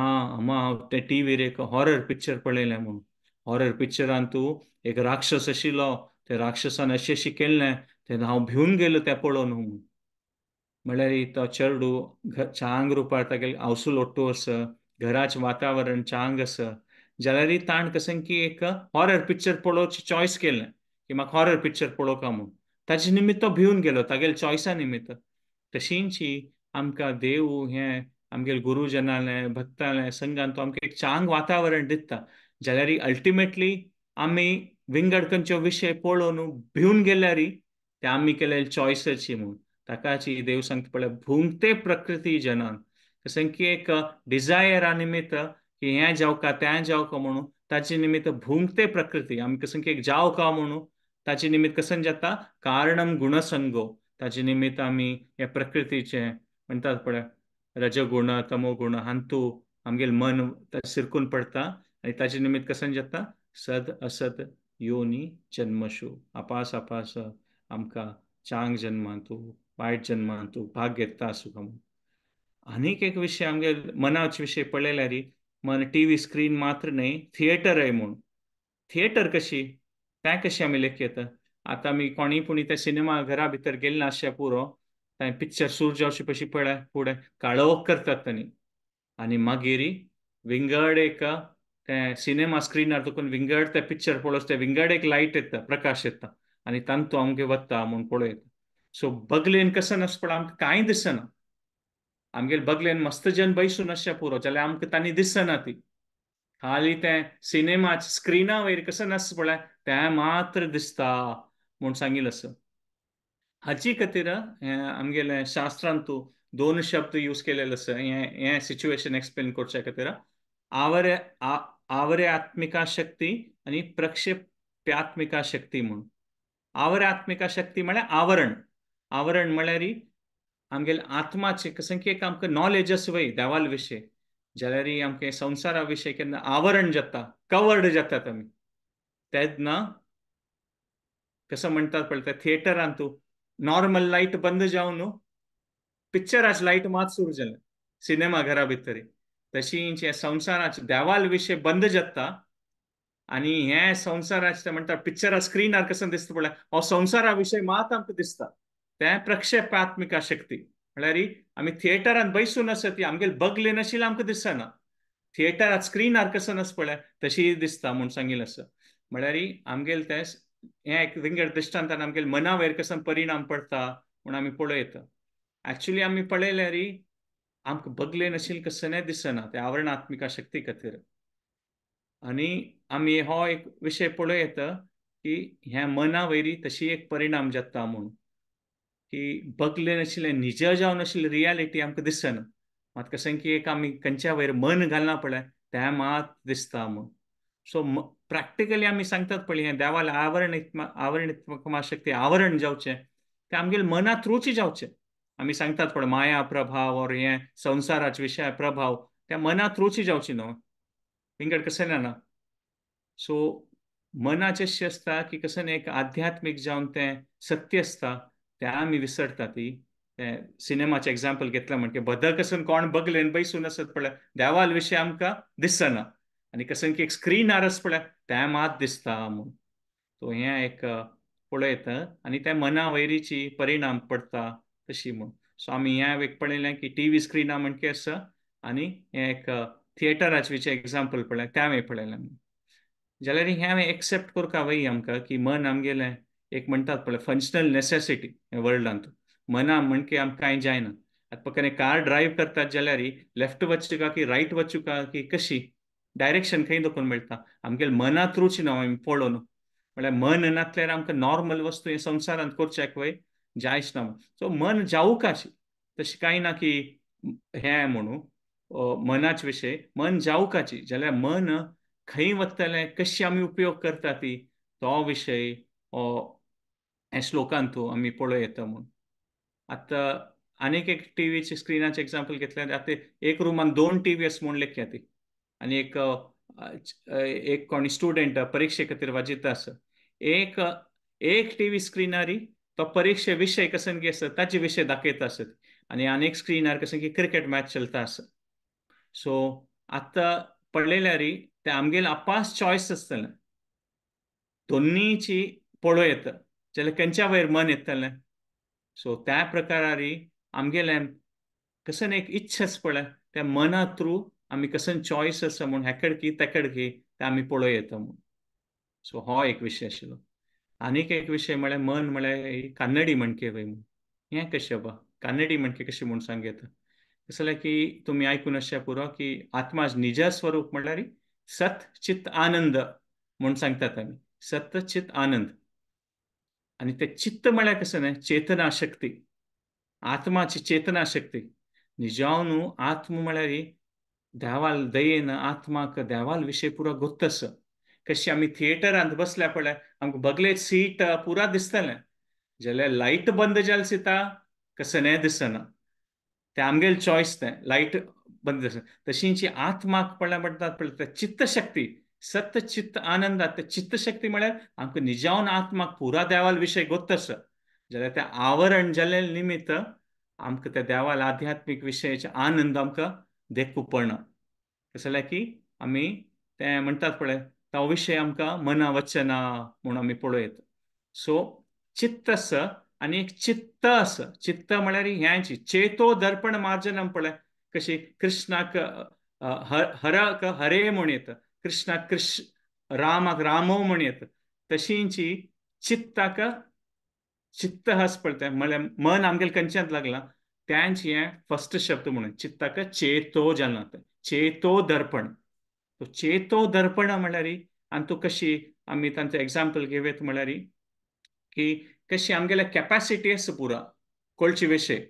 हांव ते टीव्हीर एक हॉरर पिक्चर पळयलें म्हणून हॉरर पिक्चरान तूं एक राक्षस आशिल्लो ते राक्षसान अशें अशें केल्लें तेन्ना हांव भिवन गेलो तें पळोवन म्हणून म्हळ्यार तो चेडू चांग रुपार तागेले आवसूल ओट्टू आसा घराचें वातावरण चांग आसा जाल्यार ताण कशें की एक हॉरर पिक्चर पळोवची चॉयस केलें की म्हाका हॉरर पिक्चर पळोवका म्हणून ताजे निमित्त तो भिवन गेलो तागेले चॉयसा निमित्त तशींची आमकां देव हें आमगेले गुरुजनांले भक्तांले संघान तो आमकां एक चांग वातावरण दिता जाल्यार अल्टिमेटली आमी विंगड खंयच्यो विशय पळोवन भिवन गेल्यार ते आमी केलेले चॉयसाची म्हणून ताकाची देव सांगता पळय भुंक्ते प्रकृती जनान कशें की एक डिझायरा निमित्त की हें जावका तें जावका म्हणून ताचे निमित्त भुंक्ते प्रकृती आमी कशें की एक जावका म्हणून ताचे निमित्त कशें जाता कारणम गुणसंगो ताचे निमित्त आमी हे प्रकृतीचे म्हणटात पळय रजगुण तमोगुण हांतू आमगेलें मन सिरकून पडटा आनी ताचे निमित्त कशें जाता सद असद योनी जन्मशु आपास आपास आमकां चांग जन्मांतू वायट जन्मांतू भाग घेता आसूं म्हणून आनीक एक विशय आमगे मनाचे विशय पळयल्यार मन टीव्ही स्क्रीन मात्र न्हय थिएटर म्हूण थिएटर कशी तें कशें आमी लेखयता आतां आमी कोणी पूण त्या सिनेमा घरा भितर गेल्ले नासचे पुरो थंय पिक्चर सुरू जावचे पयशी पळय फुडें काळोख करतात तांणी आनी मागीर विंगड एक ते सिनेमा स्क्रिनार तुकून विंगड ते पिक्चर पळोवच ते विंगड एक लायट येता प्रकाश येता आनी तांतू आमगे वता म्हूण पळयता सो बगलेन कसं नासता पळय आमकां कांय दिसना आमगेले बगलेन मस्त जन बैसून आसचे पुरो जाल्यार आमकां तांणी दिसना ती खाली तें सिनेमा स्क्रिना वयर कसं नासता पळय तें मात्र दिसता म्हूण सांगिल्लें आसा हाची खातीर आमगेले शास्त्रांतू दोन शब्द यूज केलेले आसा हे सिच्युएशन एक्सप्लेन करचे खातीर आवरे आवऱ्यात्मिका शक्ती आनी प्रक्षेप्यात्मिका शक्ती म्हणून आवऱ्यात्मिका शक्ती म्हळ्यार आवरण आवरण म्हळ्यार आमगेले आत्माचे कशें की एक आमकां नॉलेज आसा वय देवाल विशय जाल्यार आमकां संवसारा विशय केन्ना आवरण जाता कवर्ड जातात आमी तेन्ना कसं म्हणतात पळय त्या थिएटरांत तूं नॉर्मल लायट बंद जावन पिक्चराची लायट मात सुरू जालें सिनेमा घरा भितर तशी संवसाराचे देवाल विशय बंद जाता आनी हे संवसाराचे म्हणटा पिक्चरा स्क्रिनार कसं दिसता पळय हो संवसारा विशय मात आमकां दिसता तें प्रक्षेपात्मिका शक्ती म्हळ्यार आमी थिएटरांत बैसून आसा ती आमगेले बगलेन आशिल्ली आमकां दिसना थिएटरात स्क्रिनार कसं नास पळय तशी दिसता म्हूण सांगिल्लें आसा म्हळ्यार आमगेले ते हे एक विंगड दृश्टांतान आमगेले मना वयर कसो परिणाम पडटा म्हूण आमी पळयता एक्चुअली आमी पळयल्यार आमकां बगलेन आशिल्लें कसं दिसना ते आवरणात्मिका शक्ती खातीर आनी आमी हो एक विशय पळोव येता की ह्या मना वयरी तशी एक परिणाम जाता म्हूण की बगलेन आशिल्लें निजळ जावन आशिल्ली रियालिटी आमकां दिसना मात कशें की एक आमी खंयच्या वयर मन घालना पळय तें मात दिसता म्हूण सो प्रॅक्टिकली आमी सांगतात पळय हें देवाल आवरणत्मक शक्ती आवरण जावचें तें आमगेले मना थ्रूची जावचें आमी सांगतात पळय माया प्रभाव और हें संवसाराचे विशय प्रभाव त्या मना थ्रूची जावची न्हू विंगड कशें ना सो मनाचें अशें आसता की कशें एक आध्यात्मीक जावन तें सत्य आसता तें आमी विसरता ती सिनेमाचें एग्जाम्पल घेतलें म्हणटा बदल कसून कोण बगलेन बैसून आसत पळय देवाल विशय आमकां दिसना आनी कशें की एक स्क्रिनार आसा पळय तें मात दिसता म्हूण सो हें एक पळयता आनी त्या मना वयरीची परिणाम पडटा तशी म्हूण सो आमी हें एक पळयलें की टीव्ही स्क्रिना म्हणके आसा आनी हें एक थिएटराचे विशय एग्जाम्पल पळय त्या हांवें पळयलें जाल्यार हें हांवें एक्सेप्ट करता वय आमकां की मन आमगेलें एक म्हणटात पळय फंक्शनल नेसेसिटी ह्या वर्ल्डांत मना म्हणके आमकां कांय जायना आतां पक्कने कार ड्रायव्ह करतात जाल्यार लेफ्ट वचचें का की रायट वचूं का की कशी डायरेक्शन खंय दोखून मेळटा आमगेल्या मना थ्रूच न्हू आमी पळोवन म्हळ्यार मन नासल्यार आमकां नॉर्मल वस्तू हे संवसारांत करच्याक वय जायच ना सो मन जावूकाशी तशें कांय ना की हें म्हणू मनाचे विशय मन जावकाची जाल्यार मन खंय वतलें कशी आमी उपयोग करता ती तो विशय ह्या श्लोकांतू आमी पळोव येता म्हूण आतां आनीक एक टीव्हीचे स्क्रिनाचे एग्जाम्पल घेतल्यार आतां एक रुमान 2 टीव्ही आसा म्हूण लेखया ती आनी एक कोणी स्टुडंट परीक्षे खातीर वाजिता आसा एक एक टीव्ही स्क्रिनार तो परीक्षे विशय कसन की आसा ताचे विशय दाखयता आसत आनी आनीक स्क्रिनार कशें की क्रिकेट मॅच चलता आसा सो आतां पळयल्यार ते आमगेले अपास चॉयस आसतलें दोनीची पळोव येता जाल्यार खंयच्या वयर मन येतलें सो त्या प्रकारार आमगेलें कसन एक इच्छा आसा पळय त्या मना थ्रू आमी कसन चॉयस आसा म्हूण हेकड की तेकड की ते आमी पळोव येता म्हूण सो हो एक विशय आशिल्लो आनीक एक विशय म्हळ्यार मन म्हळ्यार कान्नडी म्हणके वय म्हूण हें कशें बा कान्नडी म्हणके कशें म्हूण सांग येता कसं जाल्यार की तुमी आयकून आसच्या पुरो की आत्मा निज स्वरूप म्हळ्यार सत चित्त आनंद म्हूण सांगतात आमी सत चित्त आनंद आनी ते चित्त म्हळ्यार कसं न्हय चेतना शक्ती आत्माची चेतना शक्ती निजावनू आत्म म्हळ्यार देवाल दयेन आत्माक देवाल विशय पुरो गोत्त आसा कशी आमी थिएटरांत बसल्या पळय आमकां बगले सीट पुरा दिसतलें जाल्यार लायट बंद जाल सिता कसनय दिसना ते आमगेल चॉयस तें लायट बंद दिसना तशींची आत्माक पळय म्हणटात पळय चित्तशक्ती सत्य चित्त आनंदात चित्तशक्ती म्हळ्यार आमकां निजावन आत्माक पुरा देवाल विशय गोत्त आसा जाल्यार ते आवरण जाल्ले निमित्त आमकां त्या देवाल आध्यात्मीक विशयाचे आनंद आमकां देखूं पडना कसं जाल्यार की आमी ते म्हणटात पळय तो विशय आमकां मना वचना म्हूण आमी पळोव येता सो चित्त आसा आनी एक चित्त आसा चित्त म्हळ्यार ह्यांची चेतो दर्पण मार्जनम पळय कशी कृष्णाक हराक हरे म्हूण येता कृष्णाक रामाक रामो म्हूण येता तशींची चित्ताक चित्त आस पळय तें म्हळ्यार मन आमगेलें खंयच्यान लागलां त्यांची हें फर्स्ट शब्द म्हणून चित्ताक चेतो जालां चेतो दर्पण चेतो दर्पण म्हळ्यार आनी तूं कशी आमी तांचो एग्जाम्पल घेवेत म्हळ्यार की कशी आमगेल्या कॅपॅसिटी आसा पुरा कळचे विशय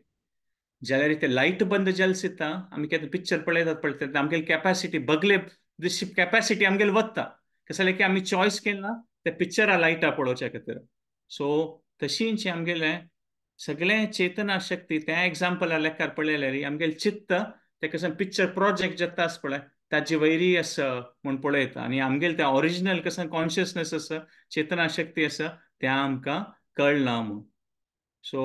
जाल्यार ते लायट बंद जाल सिता आमी केन्ना पिक्चर पळयतात पळय आमगेली कॅपॅसिटी बगले दिसची कॅपॅसिटी आमगेली वता कसं जाल्यार की आमी चॉयस केला त्या पिक्चरा लायटा पळोवच्या खातीर सो तशींच आमगेलें सगळें चेतना शक्ती त्या एग्जाम्पला लेकार पळयल्यार आमगेलें चित्त ते कसं पिक्चर प्रोजेक्ट जाता आसा पळय ताजी वैरी आसा म्हूण पळयता आनी आमगेलें तें ऑरिजिनल कसं कॉन्शियसनेस आसा चेतना शक्ती आसा त्या आमकां कळना म्हूण सो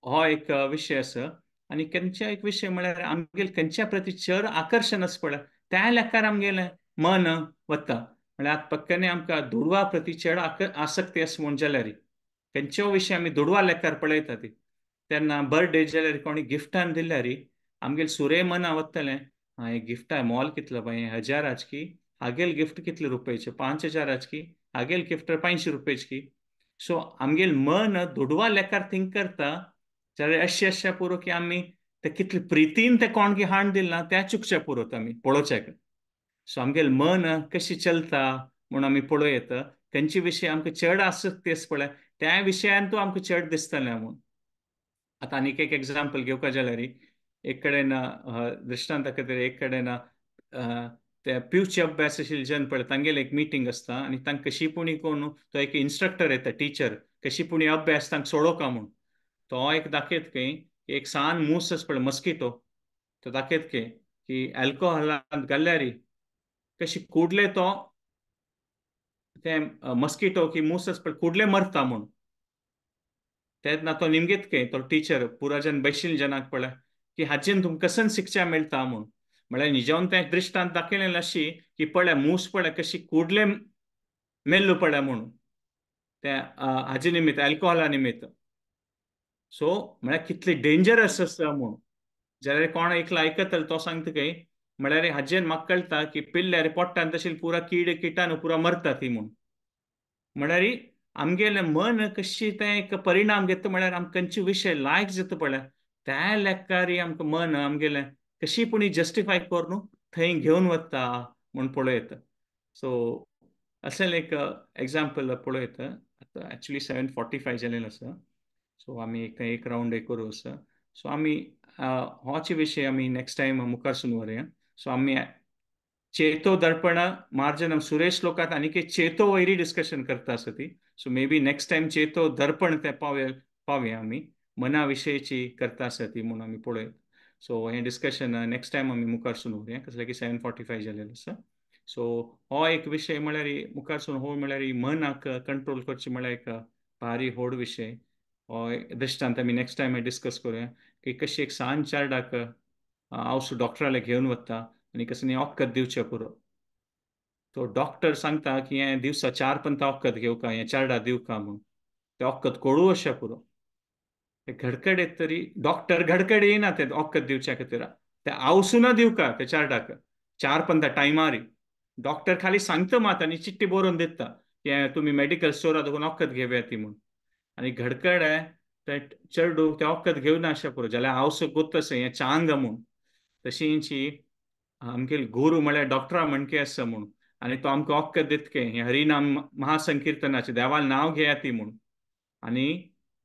हो एक विशय आसा आनी खंयच्या एक विशय म्हळ्यार आमगेलें खंयच्या प्रती चड आकर्शण आसा पळय त्या लेकार आमगेलें मन वता म्हळ्यार पक्कने आमकां दुडवा प्रती चड आसक्ती आसा म्हूण जाल्यार खंयच्यो विशय आमी दुडवा लेकार पळयता ती तेन्ना बर्थडे जाल्यार कोणी गिफ्टान दिल्यार आमगेलें सुरे मना वतलें एक गिफ्ट आहे मोल कितलो बाय 1000 की आगेल गिफ्ट कितले रुपयाचे 5000 की आगेल गिफ्ट 500 की सो आमगेल मन दुडवा लेकार थिंक करता जाल्यार अशें पुरो की आमी ते कितले प्रितीन ते कोण की हाण दिला त्या चुकचे पुरोत आमी पळोवचेक सो आमगेल मन कशी चलता म्हूण आमी पळोव येता खंयचे विशय आमकां चड आसक्ती आसा पळय त्या विशयान तूं आमकां चड दिसतलें म्हूण आतां आनीक एक एग्जाम्पल घेवपा जाल्यार एक कडेन दृश्टांता खातीर एक कडेन ते पिवचे अभ्यास आशिल्ले पळय तांगेले एक मिटींग आसता आनी तांकां कशीपुणी कोण तो एक इन्स्ट्रक्टर येता टीचर कशीपुणी अभ्यास तांकां सोडोवका म्हूण तो एक दाखयत खंय एक सान मूस आसा पळय मस्किटो तो दाखयत खंय की अल्कोहोलांत घाल्यार कशी कुडले तो ते मस्किटो की मूस आसा पळय कुडले मरता म्हूण तेन्ना तो निमगेत खंय तो टीचर पुरा जन बशिल्ले जनाक पळय की हाचेन तुमकां कसन शिक्षा मेळटा म्हूण म्हळ्यार निजावन त्या दृश्टांत दाखयलें अशी की पळय मूस पळय कशी कुडले मेल्लो पळय म्हूण त्या हाजे निमित्त अल्कोहोला निमित्त सो म्हळ्यार कितले डेंजरस आसा म्हूण जाल्यार कोण एकलो आयकतलो तो सांगता काय म्हळ्यार हाजेर म्हाका कळटा की पिल्ल्यार पोट्टान तशी पुरा किटाणू पुरा मरता ती म्हूण. म्हळ्यार आमगेलें मन कशी तें एक परिणाम घेता म्हळ्यार आमकां खंयचे विशय लायक जाता पळय त्या लेकार आमकां मन आमगेलें कशीपणी जस्टिफाय करून थंय घेवन वता म्हूण पळयता. सो अशें एक एग्जाम्पल पळयता. आतां एक्चुली 7:45 जालेलें आसा. सो आमी एक रावंड करूं आसा. सो आमी होच विशय आमी नेक्स्ट टायम मुखार सुरू व्हरया. सो आमी चेतो दर्पण मार्जनम सुरेश लोकात आनी चेतो वैरी डिस्कशन करता आसा ती. So maybe next time चेतो दर्पण ते पावया आमी मना विशयची करता आसा ती म्हणून आमी पळय. सो हें डिस्कशन नेक्स्ट टायम आमी मुखार सुरू व्हरया कसले की 7:45 जालेलो आसा. सो हो एक विशय म्हळ्यार मुखार सुरू हो म्हळ्यार मनाक कंट्रोल करचे म्हळ्यार एक भारी व्हड विशय. हो दृश्टांत आमी नेक्स्ट टायम डिस्कस करूया की कशी एक सांज 4 हांव डॉक्टराले घेवन वता आनी कसं न्ही वखद दिवचें पुरो. तो डॉक्टर सांगता की हें दिवसा 4 वखद घेवका हें 4 दिवका म्हणून. ते वखद कोळू अशें पुरो. ते घडकडे तरी डॉक्टर घडकडे येना ते वखद दिवच्या खातीर ते आवसून दिवका ते 4 टायमार डॉक्टर खाली सांगता मात आनी चिट्टी बरोवन दिता की तुमी मेडिकल स्टोरार वचून वखद घेवया ती म्हणून. आनी घडकडे ते चेडू ते वखद घेवना अशें पुरो जाल्यार आवस गुत्तस हें चांग म्हूण तशींची आमगे गुरू म्हळ्यार डॉक्टरा म्हणके आसा म्हूण आनी तो आमकां वखद दितके हें हरिनाम महासंकीर्तनाचें देवाल नांव घेया ती म्हूण आनी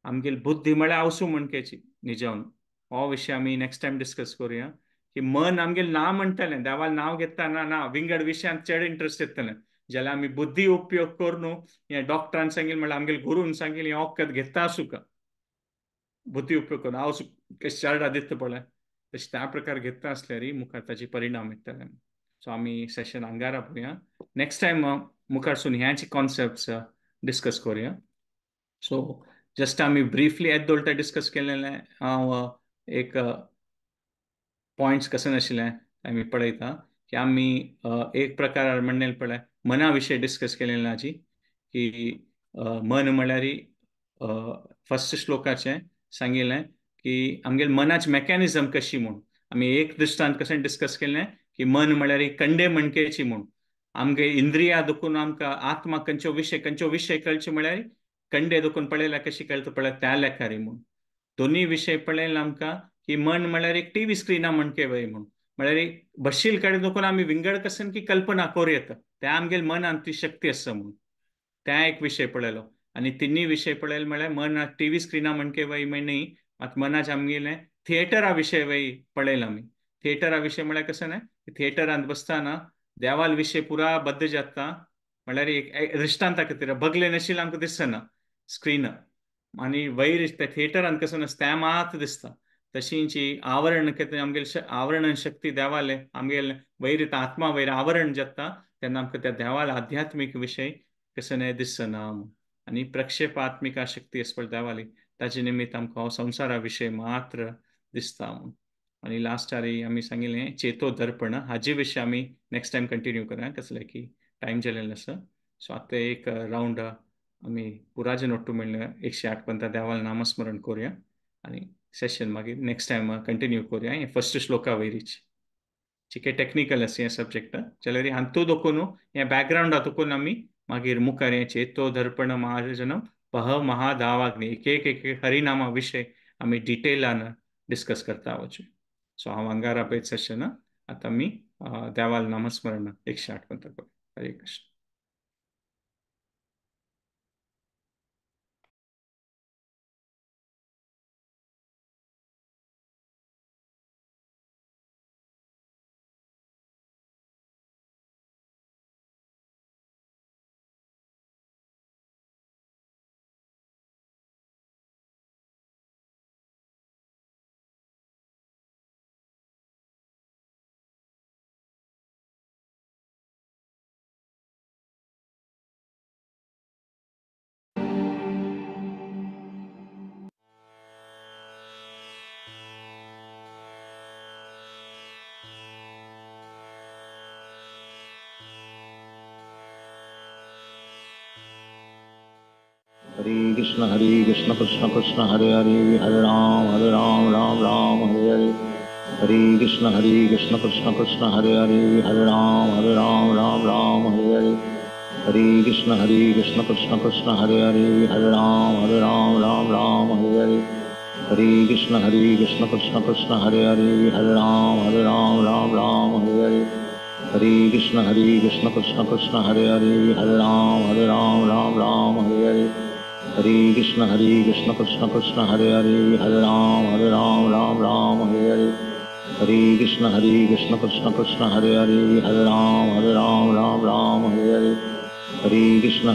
आमगेली बुद्धी म्हळ्यार आवसू म्हणकेची निजावन. हो विशय आमी नेक्स्ट टायम डिस्कस करूया की मन आमगेलें ना म्हणटलें देवाल नांव घेतना ना विंगड विशयांत चड इंट्रस्ट येतलें जाल्यार आमी बुद्धी उपयोग करून हें डॉक्टरान सांगिल्लें म्हळ्यार आमगेले गुरून सांगिल्लें हें वखद घेता आसुका बुद्धी उपयोग करून हांव कशें 4 दिता पळय तशें त्या प्रकार घेता आसल्यार मुखार ताचे परिणाम येतले. सो आमी सेशन हांगार आपोवया. नेक्स्ट टायम मुखारसून ह्याचे कॉन्सेप्ट्स डिस्कस करूया. सो जस्ट आमी ब्रीफली येद्दोळटा डिस्कस केलेलें हांव एक पॉइंट्स कसे नाशिल्लें आमी पळयता की आमी एक प्रकार म्हणलें पळय मना विशय डिस्कस केलेलें हाजी की मन म्हळ्यार फर्स्ट श्लोकाचें सांगिल्लें की आमगेले मनाची मेकॅनिझम कशी म्हूण आमी एक दृश्टांत कशें डिस्कस केलें की मन म्हळ्यार कंडे मणकेची म्हूण आमगे इंद्रिया दुखून आमकां आत्मा खंयच्यो विशय कळचे म्हळ्यार कंडे दुखून पळयल्यार कशी कळटा पळय त्या लेखारी म्हूण दोनी विशय पळयले आमकां की मन म्हळ्यार एक टीव्ही स्क्रिना म्हणके वय म्हूण म्हळ्यार बशील कडेन दुखून आमी विंगड कसन की कल्पना करूं येता त्या आमगेले मनांत ती शक्ती आसा म्हूण त्या एक विशय पळयलो. आनी तिनी विशय पळयले म्हळ्यार मन टीव्ही स्क्रिना म्हणके वय न्ही मात मनाचे आमगेलें थिएटरा विशय वय पळयलां आमी. थिएटरा विशय म्हळ्यार कशें न्ही थिएटरांत बसतना देवाल विशय पुरा बद्द जाता म्हळ्यार एक दृश्टांता खातीर बगले नाशिल्ले आमकां दिसना स्क्रीन आनी वयर त्या थिएटरांत कसो नासता मात दिसता तशींची आवरण आमगेले आवरण शक्ती देवाले आमगेले वयर आत्मा वयर आवरण जाता तेन्ना आमकां त्या देवाल आध्यात्मीक विशय कसो न्ही दिसना आनी प्रक्षेपात्मिका शक्ती आसा पळय देवाली ताजे निमित्त आमकां हो संवसारा विशय मात्र दिसता. आनी लास्टार आमी सांगिल्लें चेतो दर्पण हाजे विशय आमी नेक्स्ट टायम कंटिन्यू करूया कसले की टायम जालेलो आसा. सो आतां एक रावंड आमी पुराजन ओट्टू म्हणल्यार 108 देवाल नामस्मरण करूया आनी सेशन मागीर नेक्स्ट टायम कंटिन्यू करूया हें फर्स्ट श्लोका वयरीच ठीक आहे. टेक्निकल आसा हें सब्जेक्ट जाल्यार हातूं दोकून हें बॅकग्रावंडा दोकून आमी मागीर मुखार हें चेतो दर्पण महाजनम महादावाग्नी एक हरिनामा विशय आमी डिटेलान डिस्कस करता वचूं. सो हांव हांगार आपयत सेशन आतां आमी देवाल नामस्मरण 108 करूं. हरे कृष्ण. हरे कृष्ण कृष्ण कृष्ण हरे हरे हरे राम राम राम हरे हरे हरे कृष्ण कृष्ण कृष्ण हरे हरे, हरे राम राम राम हरे हरे, हरे कृष्ण कृष्ण कृष्ण हरे हरे, हरे राम राम राम हरे हरे, हरे कृष्ण कृष्ण कृष्ण हरे हरे, हरे राम राम राम हरे हरे, हरे कृष्ण कृष्ण कृष्ण हरे हरे, हरे राम राम हरे हरे, हरे कृष्ण कृष्ण कृष्ण हरे हरे, हरे राम राम हरे हरे, हरे कृष्ण कृष्ण कृष्ण हरे हरे, हरे राम राम हरे हरे, हरे कृष्ण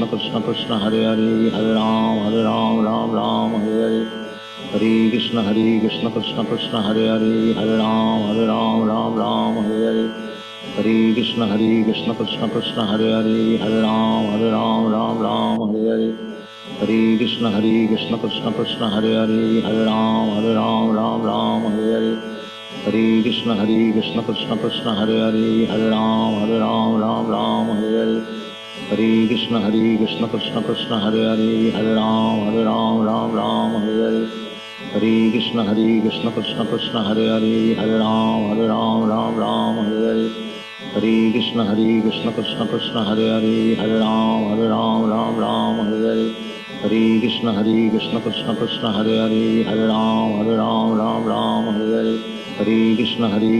कृष्ण कृष्ण हरे हरे, हरे राम राम हरे हरे, हरे कृष्ण कृष्ण कृष्ण हरे हरे, हरे राम राम हरे हरे, हरे कृष्ण कृष्ण कृष्ण हरे हरे, हरे राम राम हरे हरे, हरे कृष्ण कृष्ण कृष्ण हरे हरे, हरे राम राम हरे हरे, हरे कृष्ण कृष्ण कृष्ण हरे हरे, हरे राम राम हरे हरे, हरे कृष्ण कृष्ण कृष्ण हरे हरे, हरे राम राम हरे हरे, हरे कृष्ण कृष्ण कृष्ण हरे हरे, हरे राम राम हरे हरे, हरे कृष्ण कृष्ण कृष्ण हरे हरे, हरे राम राम हरे हरे, हरे कृष्ण कृष्ण कृष्ण हरे हरे, हरे राम राम हरे हरे, हरे कृष्ण कृष्ण कृष्ण हरे हरे, हरे राम राम हरे हरे, हरे कृष्ण कृष्ण कृष्ण हरे हरे, हरे राम राम हरे हरे, हरे कृष्ण कृष्ण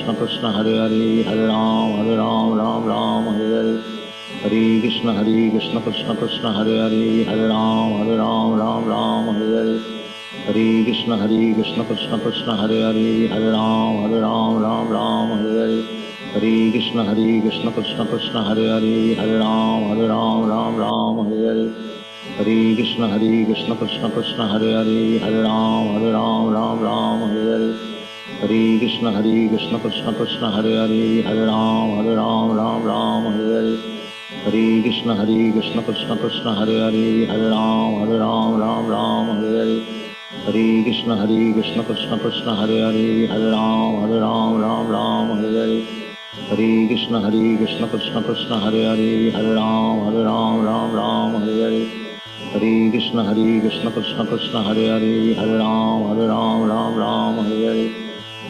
कृष्ण हरे हरे, हरे राम राम हरे हरे, हरे कृष्ण कृष्ण कृष्ण हरे हरे, हरे राम राम हरे हरे, हरे कृष्ण कृष्ण कृष्ण हरे हरे, हरे राम राम हरे हरे, हरे कृष्ण कृष्ण कृष्ण हरे हरे, हरे राम राम हरे हरे, हरे कृष्ण कृष्ण कृष्ण हरे हरे, हरे राम राम हरे हरे, हरे कृष्ण कृष्ण कृष्ण हरे हरे, हरे राम हरे हरे, हरे कृष्ण कृष्ण कृष्ण हरे हरे, हरे राम हरे हरे, हरे कृष्ण कृष्ण कृष्ण हरे हरे, हरे राम हरे हरे, हरे कृष्ण कृष्ण कृष्ण हरे हरे, हरे राम हरे हरे, हरे कृष्ण कृष्ण कृष्ण हरे हरे, हरे राम हरे हरे,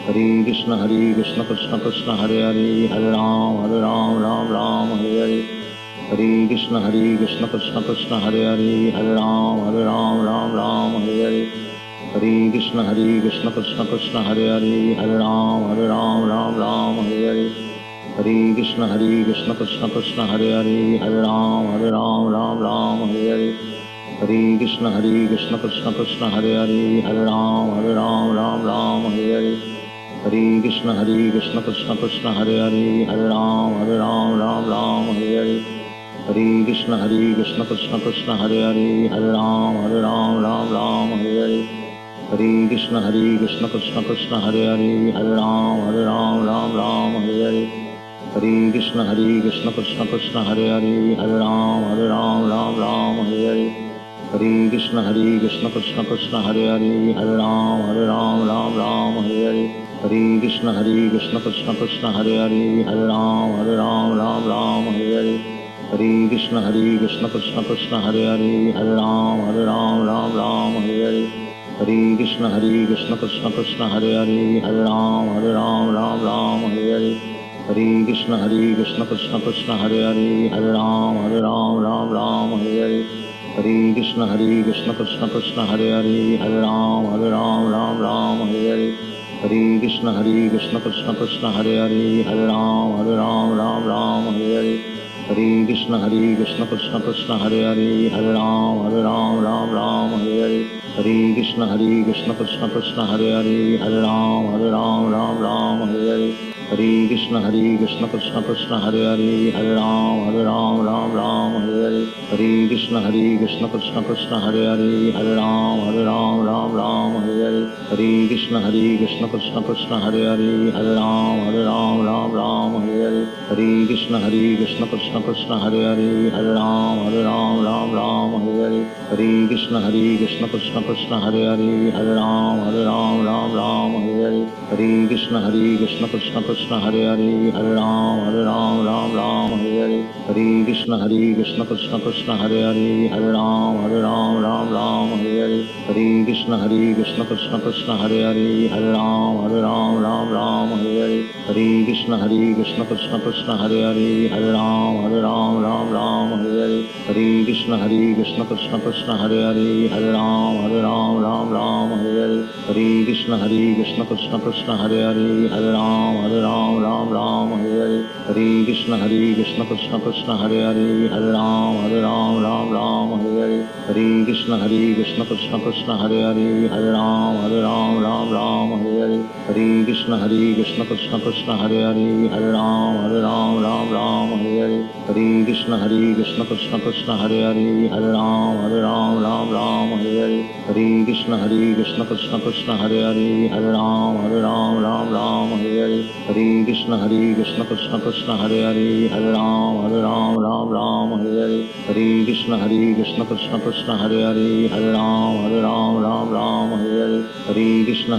हरे कृष्ण कृष्ण कृष्ण हरे हरे, हरे राम हरे हरे, हरे कृष्ण कृष्ण कृष्ण हरे हरे, हरे राम हरे हरे, हरे कृष्ण कृष्ण कृष्ण हरे हरे, हरे राम हरे हरे, हरे कृष्ण कृष्ण कृष्ण हरे हरे, हरे राम हरे हरे, हरे कृष्ण कृष्ण कृष्ण हरे हरे, हरे राम हरे हरे, हरे कृष्ण कृष्ण कृष्ण हरे हरे, हरे राम हरे हरे, हरे कृष्ण कृष्ण कृष्ण हरे हरे, हरे राम हरे हरे, हरे कृष्ण कृष्ण कृष्ण हरे हरे, हरे राम हरे हरे, हरे कृष्ण कृष्ण कृष्ण हरे हरे, हरे राम हरे हरे, हरे कृष्ण कृष्ण कृष्ण हरे हरे, हरे राम हरे हरे, हरे कृष्ण कृष्ण कृष्ण हरे हरे, हरे राम हरे हरे, हरे कृष्ण कृष्ण कृष्ण हरे हरे, हरे राम हरे हरे, हरे कृष्ण कृष्ण कृष्ण हरे हरे, हरे राम हरे हरे, हरे कृष्ण कृष्ण कृष्ण हरे हरे, हरे राम हरे हरे, हरे कृष्ण कृष्ण कृष्ण हरे हरे, हरे राम हरे हरे, हरे कृष्ण कृष्ण कृष्ण हरे हरे, हरे राम हरे हरे, हरे कृष्ण कृष्ण कृष्ण हरे हरे, हरे राम हरे हरे, हरे कृष्ण कृष्ण कृष्ण हरे हरे, हरे राम हरे हरे, हरे कृष्ण कृष्ण कृष्ण हरे हरे, हरे राम हरे हरे, हरे कृष्ण कृष्ण कृष्ण हरे हरे, हरे राम हरे हरे, हरे कृष्ण कृष्ण कृष्ण हरे हरे, हरे राम हरे हरे, हरे कृष्ण कृष्ण कृष्ण हरे हरे, हरे राम हरे हरे, हरे Krishna Krishna Krishna Hare Hare, Hare Hare Ram Ram Hare Hare Hare Krishna Krishna Krishna Hare Hare Hare Ram Ram Hare Hare Hare Krishna Krishna Krishna Hare Hare Hare Ram Ram Hare Hare Hare Krishna Krishna Krishna Hare Hare Hare Ram Hare Hare Hare Krishna Krishna Krishna Hare Hare Hare Ram Hare Hare Hare Krishna Krishna Krishna Hare Hare Hare Ram Hare Hare Hare Krishna Krishna Krishna Hare Hare Hare Ram Hare Hare Hare Krishna Krishna Krishna Hare Hare Hare Ram Hare Hare Hare Krishna Krishna Krishna Hare Hare Hare Ram Hare Hare Hare Krishna Krishna Krishna Hare Hare Hare Ram Hare Hare Hare Krishna Krishna Krishna Hare Hare Hare Ram Hare Hare Hare Krishna Krishna Krishna Hare Hare Hare Ram Hare Hare Hare Krishna Krishna Krishna Hare Hare Hare Ram Hare Hare Hare Krishna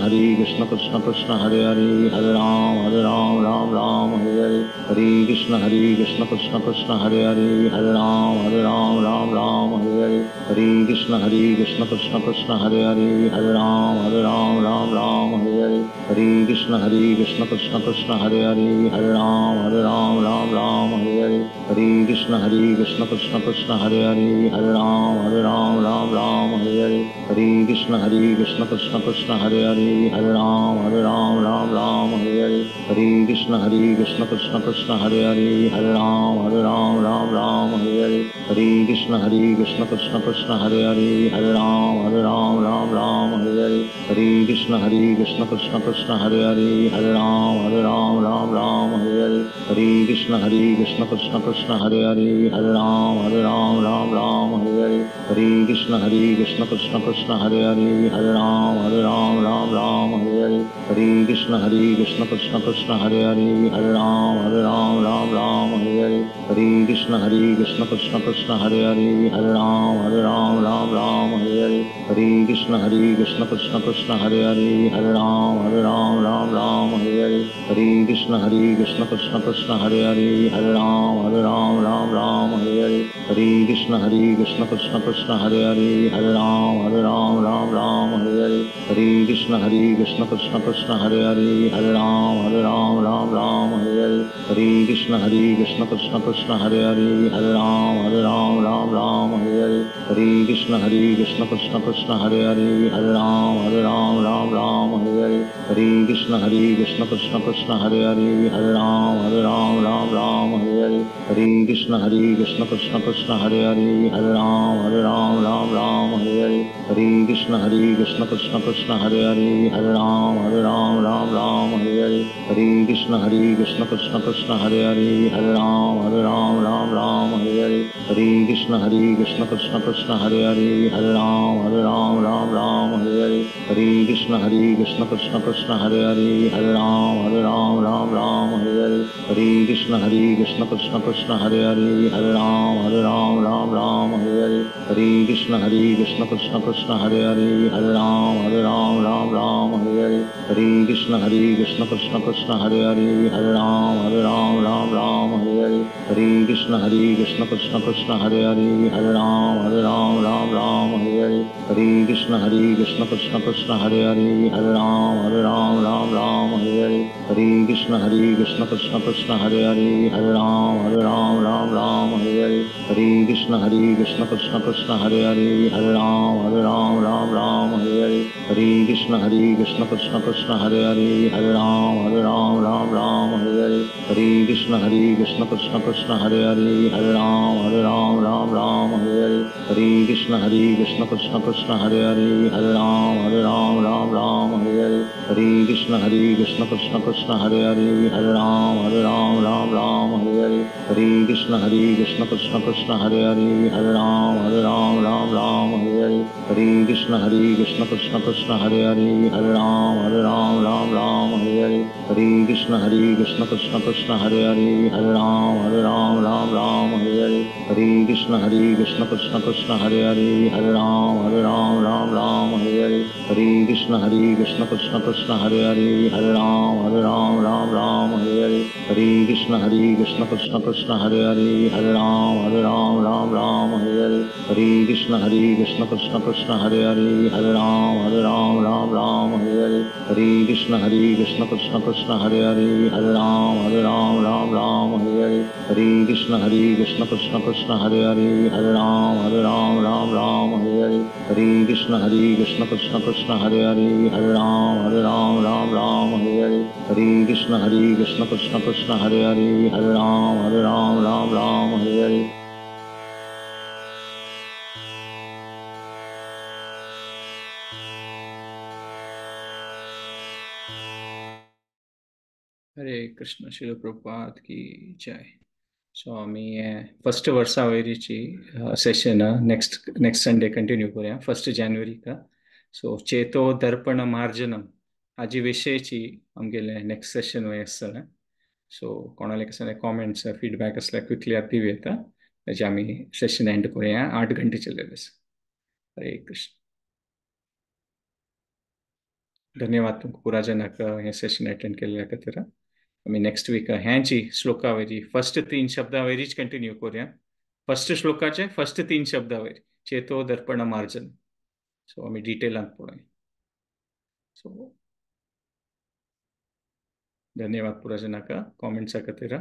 Krishna Krishna Hare Hare Hare Ram Hare Hare Hare Krishna Krishna Krishna Hare Hare Hare Ram Hare Hare Hare Krishna Krishna Krishna Hare Hare Hare Ram Hare Hare Hare Krishna Krishna Krishna Hare Hare Hare Ram Hare Hare Hare Krishna Krishna Krishna Hare Hare Hare Ram Hare Hare Hare Krishna Krishna Krishna Hare Hare Hare Ram Hare Hare Hare Krishna Krishna Krishna Hare Hare Hare Ram Hare Hare Hare Krishna Krishna Krishna Hare Hare Hare Ram Hare Hare Hare Krishna Krishna Krishna Hare Hare Hare Ram Hare Hare Hare Krishna Krishna Krishna Hare Hare Hare Ram Hare Hare Hare Krishna Krishna Krishna Hare Hare Hare Ram Hare Hare Hare Krishna Krishna Krishna Hare Hare Hare Ram Hare Hare Hare Krishna Krishna Krishna Hare Hare Hare Ram Hare Hare Hare Krishna Krishna Krishna Hare Hare Hare Ram Hare Hare Hare Krishna Krishna Krishna Hare Hare Hare Ram Hare Hare Hare Krishna Krishna Krishna Hare Hare Hare Ram Hare Hare Hare Krishna Krishna Krishna Hare Hare Hare Ram Hare Hare Hare Krishna Krishna Krishna Hare Hare Hare Ram Hare Hare Hare Krishna Krishna Krishna Hare Hare Hare Ram Hare Hare Hare Krishna Krishna Krishna Hare Hare Hare Ram Hare Hare Hare Krishna Krishna Krishna Hare Hare Hare Ram Hare Hare Hare Krishna Krishna Krishna Hare Hare Hare Ram Hare Hare Hare Krishna Krishna Krishna Hare Hare Hare Ram Hare Hare Hare Krishna Krishna Krishna Hare Hare Hare Ram Hare Hare Hare Krishna Krishna Krishna Hare Hare Hare Ram Hare Hare Hare Krishna Krishna Krishna Hare Hare Hare Ram Hare Hare Hare Krishna Krishna Krishna Hare Hare Hare Ram Hare Hare Hare Krishna Krishna Krishna Hare Hare Hare Ram Hare Hare Hare Krishna Krishna Krishna Hare Hare Hare Ram Hare Hare Hare Krishna Krishna Krishna Hare Hare Hare Ram Hare Hare Hare Krishna Krishna Krishna Hare Hare Hare Ram Hare Hare Hare Krishna Krishna Krishna Hare Hare Hare Ram Hare Hare Hare Krishna Krishna Krishna Hare Hare Hare Ram Hare Hare Hare Krishna Krishna Krishna Hare Hare Hare Ram Hare Hare Hare Krishna Krishna Krishna Hare Hare Hare Ram Hare Hare Hare Krishna Krishna Krishna Hare Hare Hare Ram Hare Hare Hare Krishna Krishna Krishna Hare Hare Hare Ram Hare Hare Hare Krishna Krishna Krishna Hare Hare Hare Ram Hare Hare Hare Krishna Krishna Krishna Hare Hare Hare Ram Hare Hare Hare Krishna Krishna Krishna Hare Hare Hare Ram Hare Hare Hare Krishna Krishna Krishna Hare Hare Hare Ram Hare Hare हरे कृष्ण कृष्ण कृष्ण हरे हरे, हरे राम राम राम हरे हरे, हरे कृष्ण कृष्ण कृष्ण हरे हरे, हरे राम राम हरे हरे, हरे कृष्ण कृष्ण कृष्ण हरे हरे, हरे राम राम हरे हरे, हरे कृष्ण कृष्ण कृष्ण हरे हरे, हरे राम राम हरे हरे, हरे कृष्ण कृष्ण कृष्ण हरे हरे, हरे राम राम हरे हरे। हरे कृष्ण. शिल प्रभुपाद की जय. सो आम्ही फर्स्ट वर्सावयरीची सेशन नेक्स्ट संडे कंटिन्यू करूया 1 जानेवारी का. सो चेतो दर्पण मार्जनम हाजी विषयची आमगेले नेक्स्ट सेशन वय आसतलें. सो कोणाले कसले कॉमेंट्स फीडबॅक असल्यार क्विकली दिव येता. ताजे आमी सेशन एंड करूया. 8 घंटे चललेले आसा. हरे कृष्ण. धन्यवाद तुमकां पुरा जनाक हे सेशन अटेंड केल्ल्या खातीर. आमी नेक्स्ट वीक ह्यांची श्लोकावरी फर्स्ट 3 शब्दावयरीच कंटिन्यू करूया. फर्स्ट श्लोकाचे फर्स्ट 3 शब्दावयरी चेतो दर्पण मार्जन. सो आमी डिटेलान पळोवया. सो धन्यवाद पुरा जनाक कॉमेंट्सा खातीर.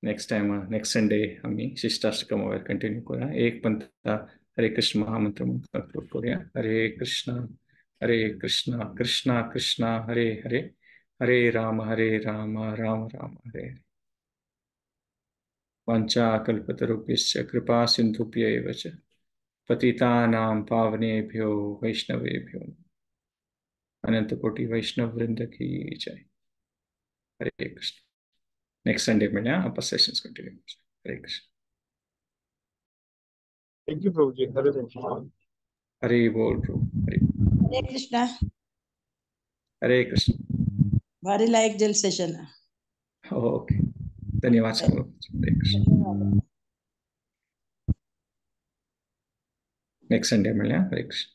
नेक्स्ट टाइम नेक्स्ट संडे आमी शिष्टाष्टकमावयर कंटिन्यू करूया. एक पंथ हरे कृष्ण महामंत्र कंक्लूड करूया. हरे कृष्ण कृष्ण कृष्ण हरे हरे, हरे राम राम राम हरे हरे. वाञ्छाकल्पतरुभ्यश्च कृपा सिन्धुभ्य एव च पतितानां पावनेभ्यो वैष्णवेभ्यो अनंतकोटि वैष्णव वृंद की जय. हरे कृष्ण. नेक्स्ट संडे मेळ्या. आपण सेशन्स कंटिन्यू. हरे कृष्ण. थैंक यू प्रभु जी. हरे कृष्ण. हरे बोल प्रभु. हरे कृष्णा. हरे कृष्ण. भारी लाइक जल सेशन. ओके. धन्यवाद सर्व. हरे कृष्ण. Next Sunday मिळूया. हरे कृष्ण.